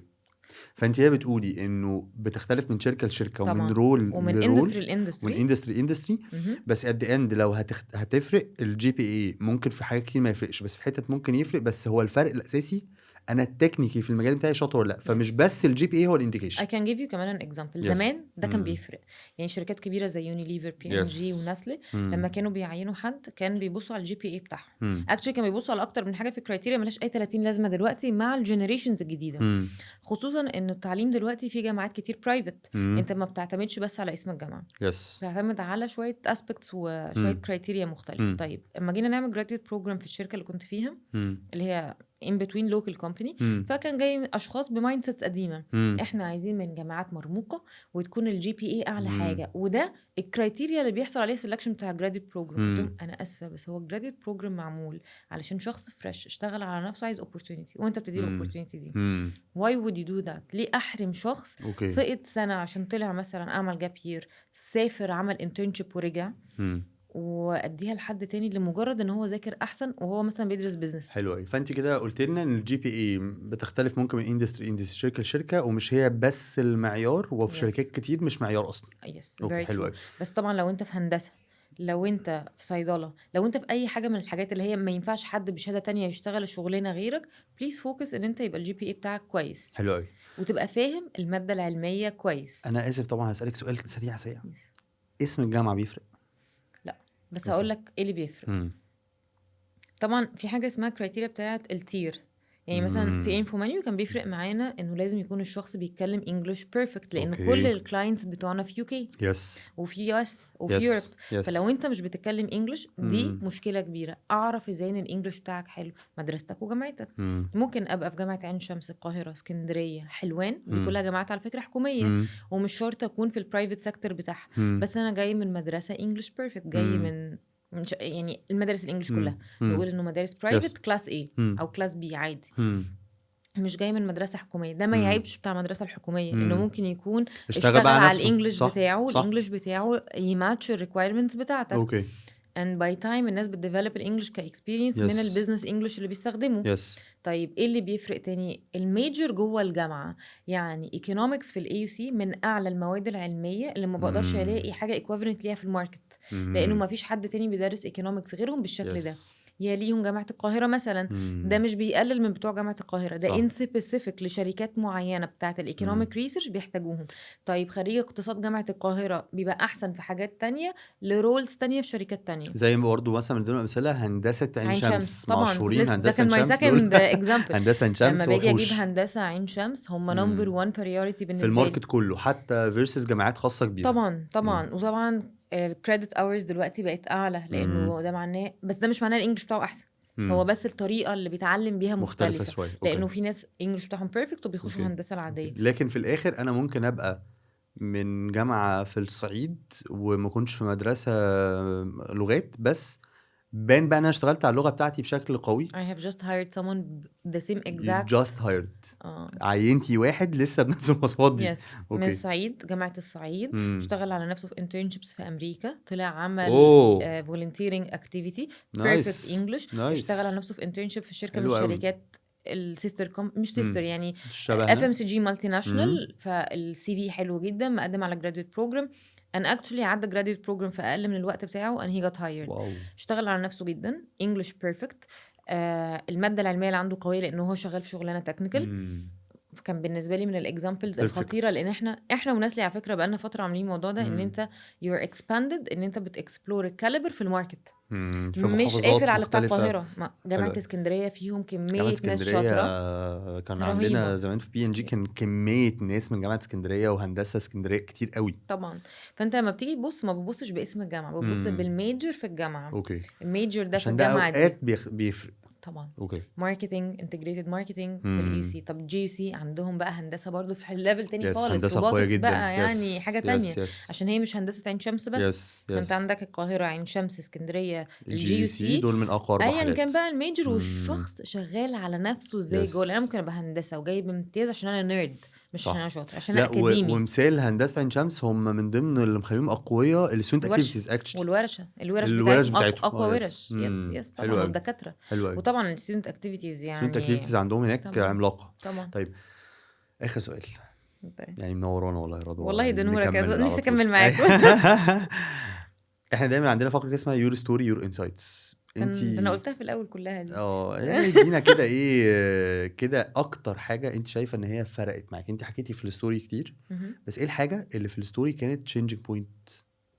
فانت هي بتقولي انه بتختلف من شركه لشركه طبعاً. ومن رول ومن اندستري لاندستري ومن اندستري بس ات ذا اند لو هتفرق الجي بي اي ممكن في حاجات كتير ما يفرقش بس في حته ممكن يفرق. بس هو الفرق الاساسي انا تكنيكي في المجال بتاعي شاطر ولا لا. فمش Yes. بس الجي بي اي هو I الانديكيشن. can give you كمان an example. Yes. زمان ده كان مم. بيفرق. يعني شركات كبيرة زي يونيليفر P&G Yes. ونسلي مم. لما كانوا بيعينوا حد كان بيبصوا على الجي بي اي بتاعهم. مم. actually كان بيبصوا على اكتر من حاجة في كرايتيريا ملهاش اي 30 لازمة دلوقتي مع الجنريشنز الجديدة. مم. خصوصا ان التعليم دلوقتي في جامعات كتير برايفت. مم. انت ما بتعتمدش بس على اسم الجامعة، يس. بتعتمد على شوية aspects وشوية مم. كرايتيريا مختلفة. مم. طيب اما جينا نعمل graduate program في الشركة اللي كنت فيها مم. اللي هي in between local company، مم. فكان جاي اشخاص بمايند سيتس قديمه. مم. احنا عايزين من جامعات مرموقه وتكون الجي بي اي اعلى مم. حاجه، وده الكرايتيريا اللي بيحصل عليه سelection بتاع الجراديوت بروجرام. قلت لهم مم. انا اسفه بس هو الجراديوت بروجرام معمول علشان شخص فريش اشتغل على نفسه عايز opportunity وانت بتديله مم. opportunity دي. مم. why would you do that؟ ليه احرم شخص اوكي. سقط سنه عشان طلع مثلا عمل جاب يير، سافر عمل internship ورجع، مم. واديها لحد تاني لمجرد ان هو ذاكر احسن وهو مثلا بيدرس بيزنس. حلو قوي. فانت كده قلت لنا ان الجي بي اي بتختلف ممكن من اندستري شركه لشركه، ومش هي بس المعيار، وفي شركات Yes. كتير مش معيار اصلا. yes اوكي very حلو true. قوي. بس طبعا لو انت في هندسة، لو انت في صيدلة، لو انت في اي حاجة من الحاجات اللي هي ما ينفعش حد بشهادة تانية يشتغل شغلانة غيرك، بليز فوكس ان انت يبقى الجي بي اي بتاعك كويس حلو قوي. وتبقى فاهم المادة العلمية كويس. انا اسف طبعا هسالك سؤال سريع. Yes. اسم الجامعه بيفرق؟ لا بس اوكي. هقول لك ايه اللي بيفرق. مم. طبعا في حاجة اسمها كرايتيريا بتاعت التير. يعني مثلا في مم. انفو مانيو كان بيفرق معانا انه لازم يكون الشخص بيتكلم انجلش بيرفكت، لان اوكي. كل الكلاينتس بتوعنا في يو يس. وفي US وفي يوروب. يس. فلو انت مش بتتكلم انجلش دي مم. مشكله كبيره. اعرف ازاي ان الانجلش بتاعك حلو؟ مدرستك وجامعتك. مم. ممكن ابقى في جامعه عين شمس، القاهره، اسكندريه، حلوان، دي مم. كلها جامعات على فكره حكوميه، مم. ومش شرط اكون في البرايفت سيكتور بتاعها، مم. بس انا جاي من مدرسه انجلش بيرفكت، جاي مم. من يعني المدارس الانجليش مم. كلها مم. نقول انه مدارس برايفت يس. كلاس A مم. او كلاس B عادي، مم. مش جاي من مدرسه حكوميه. ده ما مم. يعيبش بتاع المدرسه الحكوميه انه مم. ممكن يكون اشتغل بقى على نفسه. الانجليش صح بتاعه، صح. الانجليش بتاعه يماتش الريكويرمنتس بتاعتك. اوكي. and by time الناس بتديفلوب الانجليش كاكسبيرينس من يس. البيزنس انجليش اللي بيستخدمه. يس. طيب ايه اللي بيفرق تاني؟ الميجر جوه الجامعه. يعني ايكونومكس في الاي يو سي من اعلى المواد العلميه اللي ما بقدرش مم. الاقي حاجه ايكويفالنت ليها في الماركت، مم. لانه ما فيش حد تاني بيدرس ايكونومكس غيرهم بالشكل ده. يس. يا ليهم جامعه القاهره مثلا، ده مم. مش بيقلل من بتوع جامعه القاهره، ده صح. ان سبيسيفيك لشركات معينه بتاعه الايكونوميك ريسيرش بيحتاجوهم. طيب خريج اقتصاد جامعه القاهره بيبقى احسن في حاجات تانية لرولز تانية في شركات تانية. زي ما برضه مثلا من ضمن الامثله هندسه عين عين شمس، طبعا كنت مشهورين لسه، ده هندسه كان عين ماي شمس دول. سكند اكزامبل. هندسه عين لما شمس باجي اجيب وحوش هندسه عين شمس هم مم. نمبر 1 بريوريتي في بالنسبه لي. الماركت كله، حتى فيرسز جامعات خاصه كبيره. طبعا طبعا. وطبعا الكريدت اورز دلوقتي بقت اعلى، مم. لانه ده معناه، بس ده مش معناه الانجليش بتاعه احسن، هو مم. بس الطريقه اللي بيتعلم بيها مختلفه مختلفه، شويه. لانه اوكي. في ناس انجليش بتاعهم بيرفكت وبيخشوا اوكي. هندسه العاديه. اوكي. لكن في الاخر انا ممكن ابقى من جامعه في الصعيد وما كنتش في مدرسه لغات، بس بان بقى انا اشتغلت على اللغه بتاعتي بشكل قوي. I have just hired someone the same You exact. just hired. عينتي واحد لسه بنفس المواصفات دي. يس من اوكي. الصعيد، جامعة الصعيد، مم. اشتغل على نفسه في internships في أمريكا، طلع عمل اوه volunteering activity perfect نايس English، اشتغل على نايس. نفسه في internship في شركة من حلو قوي. الشركات السيستر مش سيستر مم. يعني شبهنا. FMCG مالتي ناشونال. فالسي في حلو جدا، مقدم على graduate program and actually عدى graduate program في أقل من الوقت بتاعه and he got hired. واو. اشتغل على نفسه جدا، English perfect. المادة العلمية اللي عنده قوية لأنه هو شغال في شغلانة تكنيكال. مم. كان بالنسبه لي من الاكزامبلز Perfect. الخطيره، لان احنا وناسلي على فكره بقالنا فتره عاملين الموضوع ده، ان مم. انت you're expanded، ان انت بتكسبلور الكاليبر في الماركت، مم. في مش محافظات قافل على بتاع مختلفة. القاهره. جامعه حلو. اسكندريه فيهم جامعة كميه ناس اسكندرية شاطره كان رهيبة. عندنا زمان في بي ان جي كان كمية ناس من جامعة اسكندرية وهندسة اسكندرية كتير قوي. طبعا. فانت لما بتيجي تبص ما بتبصش باسم الجامعه، بتبص مم. بالميجر في الجامعه. اوكي. الميجر ده في عشان ده الجامعه دي اوقات بيفرق. طبعا اوكي. ماركتنج، انتجريتد ماركتنج في مم. الاي سي. طب جي يو سي عندهم بقى هندسه برضو في ليفل تاني يس خالص، هندسة قوية روبوتكس جدا. بقى يعني يس حاجه يس تانية، يس عشان هي مش هندسه عين شمس بس. يس فانت يس. عندك القاهره، عين شمس، اسكندريه، الجي يو سي سي، دول من اقوى 4 ايا حاجات. كان بقى الميجر. مم. والشخص شغال على نفسه ازاي جوه. انا يس ممكن ابقى هندسه وجايب امتياز عشان انا نيرد، مش عشان صح. انا شاطر، عشان انا لا اكاديمي. ومثال هندسة عين شمس هم من ضمن اللي مخليهم اقوياء الستودنت الورش اكتيفيتيز اكشلي. الورش الورش بتاعتهم بتاعتهم اقوى يس. ورش. يس يس حلو طبعا. قوي. والدكاتره، حلو قوي. وطبعا الستودنت اكتيفيتيز ستودنت يعني اكتيفيتيز عندهم هناك طبعا عملاقة. طبعا. طيب اخر سؤال، طيب. يعني منورانا والله يا رضوى، والله ده عايزين نورك، نكمل على نفسي طول. اكمل معاكم. احنا دايما عندنا فقره اسمها يور ستوري يور انسايتس. ده انا انت قلتها في الاول كلها دي. يعني ادينا كده ايه كده اكتر حاجه انت شايفه ان هي فرقت معاك. انت حكيتي في الستوري كتير، مهم. بس ايه الحاجه اللي في الستوري كانت changing point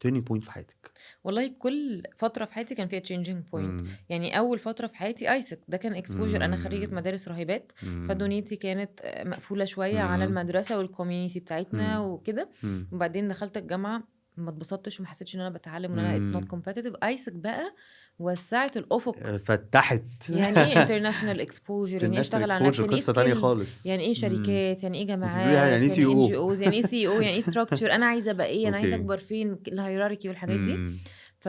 turning point في حياتك؟ والله كل فترة في حياتي كان فيها changing point. مم. يعني أول فترة في حياتي ايسك ده كان exposure. أنا خريجة مم. مدارس راهبات، مم. فدنيتي كانت مقفولة شوية على مم. المدرسة والكوميونيتي بتاعتنا مم. وكده. مم. وبعدين دخلت الجامعة، ما اتبسطتش وما حسيتش ان انا بتعلم وان انا it's not مم. competitive. ايسك بقى وسعت الافق. فتحت يعني ايه international exposure، يعني ايه international اشتغل على نفسي، exposure يعني ايه قصه تانية skills، خالص. يعني ايه مم. شركات، يعني ايه انت بتقولي يعني جامعات، ايه يعني CEO؟ NGOs، يعني ايه CEO، يعني ايه structure، انا عايزه ابقى ايه، انا عايزه اوكي. اكبر فين، الهيراركي والحاجات دي. مم. ف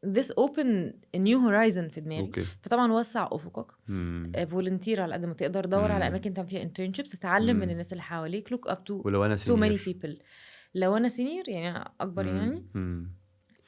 this open a new horizon في دماغي. اوكي. فطبعا وسع افقك، مم. فولنتير على قد ما تقدر، دور على مم. اماكن تعمل فيها internships، تتعلم من مم. الناس اللي حواليك، look up to ولو انا so many سينيور؟ people. لو انا سينيور يعني أنا اكبر يعني،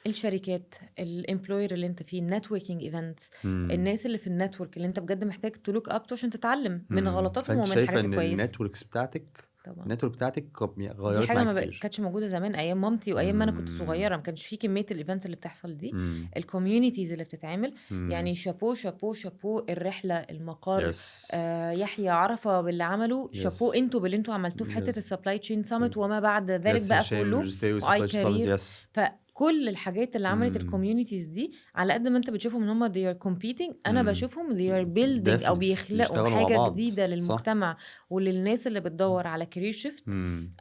الشركات، الامبلوير اللي انت فيه، النتوركينج ايفنتس، الناس اللي في النتورك اللي انت بجد محتاج تلوك اب عشان تتعلم من غلطاتهم فانت ومن شايفه الحاجات ان الكويسه. النتوركس بتاعتك طبعا النتورك بتاعتك دي غيرت حاجه معاك ما كتير؟ كانتش موجوده زمان ايام مامتي وايام ما انا كنت مم. صغيره، ما كانش في كميه الايفنتس اللي بتحصل دي، مم. الكوميونيتيز اللي بتتعمل. مم. يعني شابو شابو شابو الرحله، المقر، يس يحيى عرفه باللي عمله، شابو يس انتوا باللي انتوا عملتوه في حته يس السبلاي تشين سامت وما بعد ذلك يس بقى هشام كله، جوستي واي وسبلاي سامت. كارير. يس. فكل الحاجات اللي عملت الكوميونيتيز دي، على قد ما انت بتشوفهم ان هم they are competing، انا بشوفهم they are building او definitely بيخلقوا بيشتغلوا مع حاجه بعض. جديده صح. للمجتمع وللناس اللي بتدور على كارير شيفت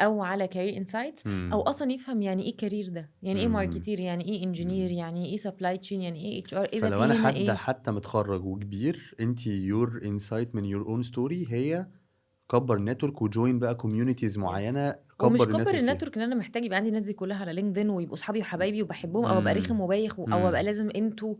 او على كارير انسايتس، او اصلا يفهم يعني ايه كارير ده، يعني ايه ماركتير، يعني ايه انجينير، يعني ايه سبلاي تشين، يعني ايه اتش ار، ايه ده فلو فيه انا هنا حد ايه. حتى متخرج وكبير، انت يور انسايت من يور اون ستوري هي كبر نتورك وجوين بقى كوميونيتيز يس. معينه، ومش كبر كبر النتورك فيها. النتورك ان انا محتاج يبقى عندي الناس دي كلها على لينكدين ويبقوا اصحابي وحبايبي وبحبهم، او ابقى رخم وبايخ، او ابقى لازم انتوا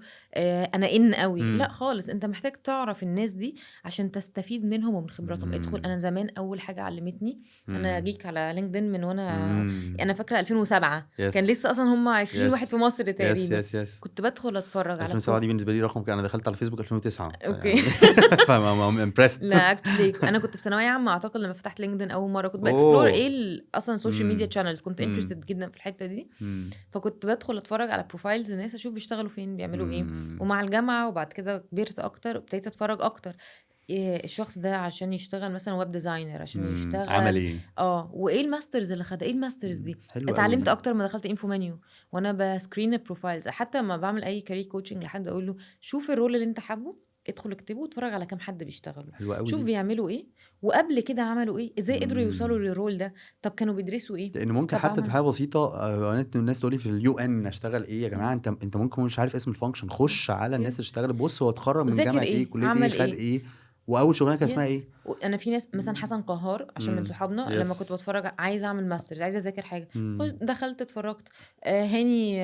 انا ان قوي. لا خالص، انت محتاج تعرف الناس دي عشان تستفيد منهم ومن خبراتهم. ادخل. انا زمان اول حاجه علمتني، انا جيك على لينكدين من وانا انا فاكره 2007 كان يس لسه اصلا هم 20 واحد يس في مصر يس تقريبا. يس يس كنت بدخل اتفرج على 2007 دي بالنسبه لي رقم. انا دخلت على فيسبوك 2009 اوكي. يعني فاهم امبرست. لا اكشلي انا كنت في ثانويه عامه اعتقد لما فتحت لينكدين اول مره، كنت باكسبلور اوه. ايه اصلا السوشيال ميديا تشانلز، كنت انترستد جدا في الحته دي. فكنت بدخل اتفرج على بروفايلز الناس، اشوف بيشتغلوا فين، بيعملوا ايه. ومع الجامعه وبعد كده كبرت اكتر، ابتديت اتفرج اكتر إيه الشخص ده عشان يشتغل مثلا ويب ديزاينر، عشان يشتغل عملي. وايه الماسترز اللي خد، ايه الماسترز دي. حلو اتعلمت قوي. اكتر ما دخلت انفو منيو وانا بسكرين البروفايلز. حتى ما بعمل اي كارير كوتشنج لحد اقول له شوف الرول اللي انت حابه، ادخل اكتبه واتفرج على كام حد بيشتغلوا، حلو قوي شوف دي. بيعملوا ايه، وقبل كده عملوا ايه، ازاي قدروا يوصلوا للرول ده، طب كانوا بيدرسوا ايه، لان ممكن طب حتى في عمل حاجه بسيطه الناس تقولي في اليو ان اشتغل ايه يا جماعه. انت ممكن مش عارف اسم الفانكشن، خش على الناس اللي يس اشتغلت، بص هو اتخرج من وذاكر جامعه ايه، ايه، كليه ايه، عمل خد ايه. ايه، واول شغلانه كان اسمها يس. ايه. انا في ناس مثلا حسن قهار عشان من صحابنا، لما كنت يس. بتفرج عايزه اعمل ماسترز، عايزه اذاكر حاجه، دخلت اتفرجت. هاني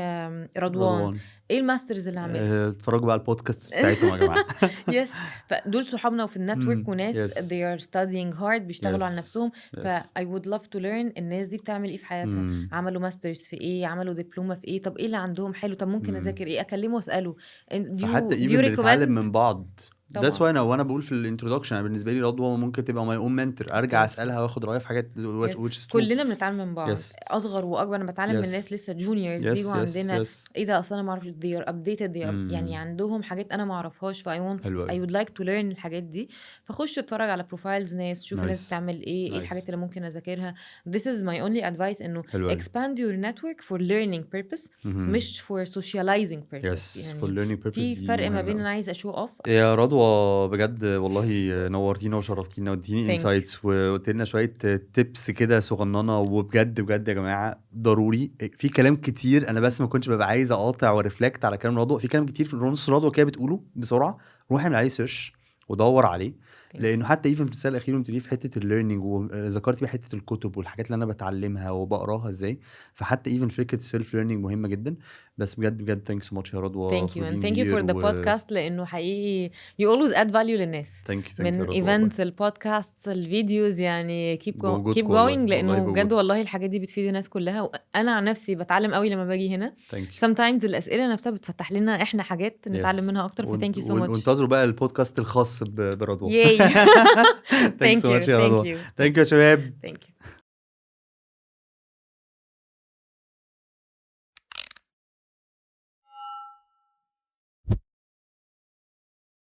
رضوان، رضوان. ايه الماسترز اللي عاملها. اتفرجوا بقى على البودكاست بتاعتهم يا جماعه. يس. فدول صحابنا وفي النتورك وناس يس they are studying hard بيشتغلوا على يس نفسهم. ف يس I would love to learn الناس دي بتعمل ايه في حياتها، عملوا ماسترز في ايه، عملوا دبلومه في ايه، طب ايه اللي عندهم حلو، طب ممكن اذاكر ايه، اكلمه واساله فحتى do ايفن you بنتعلم recommend. من بعض. That's why طبعا وانا بقول في الانترودكشن، انا بالنسبه لي رضوى ممكن تبقى ماي اون منتور، ارجع thank you. اسالها واخد رايها في حاجات Yes. which is true. كلنا بنتعلم من بعض، Yes اصغر واكبر. انا بتعلم من yes ناس لسه جونيورز yes بيجوا yes عندنا، yes ايه ده اصلا انا ما اعرفش they are updated يعني عندهم حاجات انا ما اعرفهاش. ف I حلو would like to learn الحاجات دي. فخش اتفرج على بروفايلز ناس، شوف الناس نايس بتعمل ايه الحاجات نايس. اللي ممكن اذاكرها. This is my only advice انه حلو قوي. expand your network for learning purpose مش for socializing purpose. yes for يعني learning purpose في دي فرق ما مهمه بين قوي. انا عايزه اشو اوف. يا رضوى بجد والله نورتينا وشرفتينا واديني Thank you. انسايتس وقلت لنا شويه تيبس كده صغننه، وبجد بجد يا جماعه ضروري. في كلام كتير انا بس ما كنتش ببقى عايز اقاطع وريفلكت على كلام رضوى، في كلام كتير في نص رضوى كده بتقوله بسرعه، روح اعمل عليه سيرش ودور عليه. لانه حتى ايفن في الرساله الاخيره انت ليه في حته الليرنينج، وذكرتي بقى حته الكتب والحاجات اللي انا بتعلمها وبقراها ازاي. فحتى ايفن فكره السيلف ليرنينج مهمه جدا. بس بجد بجد ثانكس سو ماتش يا رضوى. Thank you and thank you for the podcast لأنه حقيقي you always add value للناس. من events البودكاست الفيديوز يعني keep going لأنه بجد والله الحاجات دي بتفيد الناس كلها. وأنا عن نفسي بتعلم قوي لما باجي هنا. sometimes الأسئلة نفسها بتفتح لنا إحنا حاجات نتعلم منها أكتر. ف thank you so much. وانتظروا بقى البودكاست الخاص برضوى. Yay. Thanks so much يا رضوى. Thank you يا شباب. Thank you.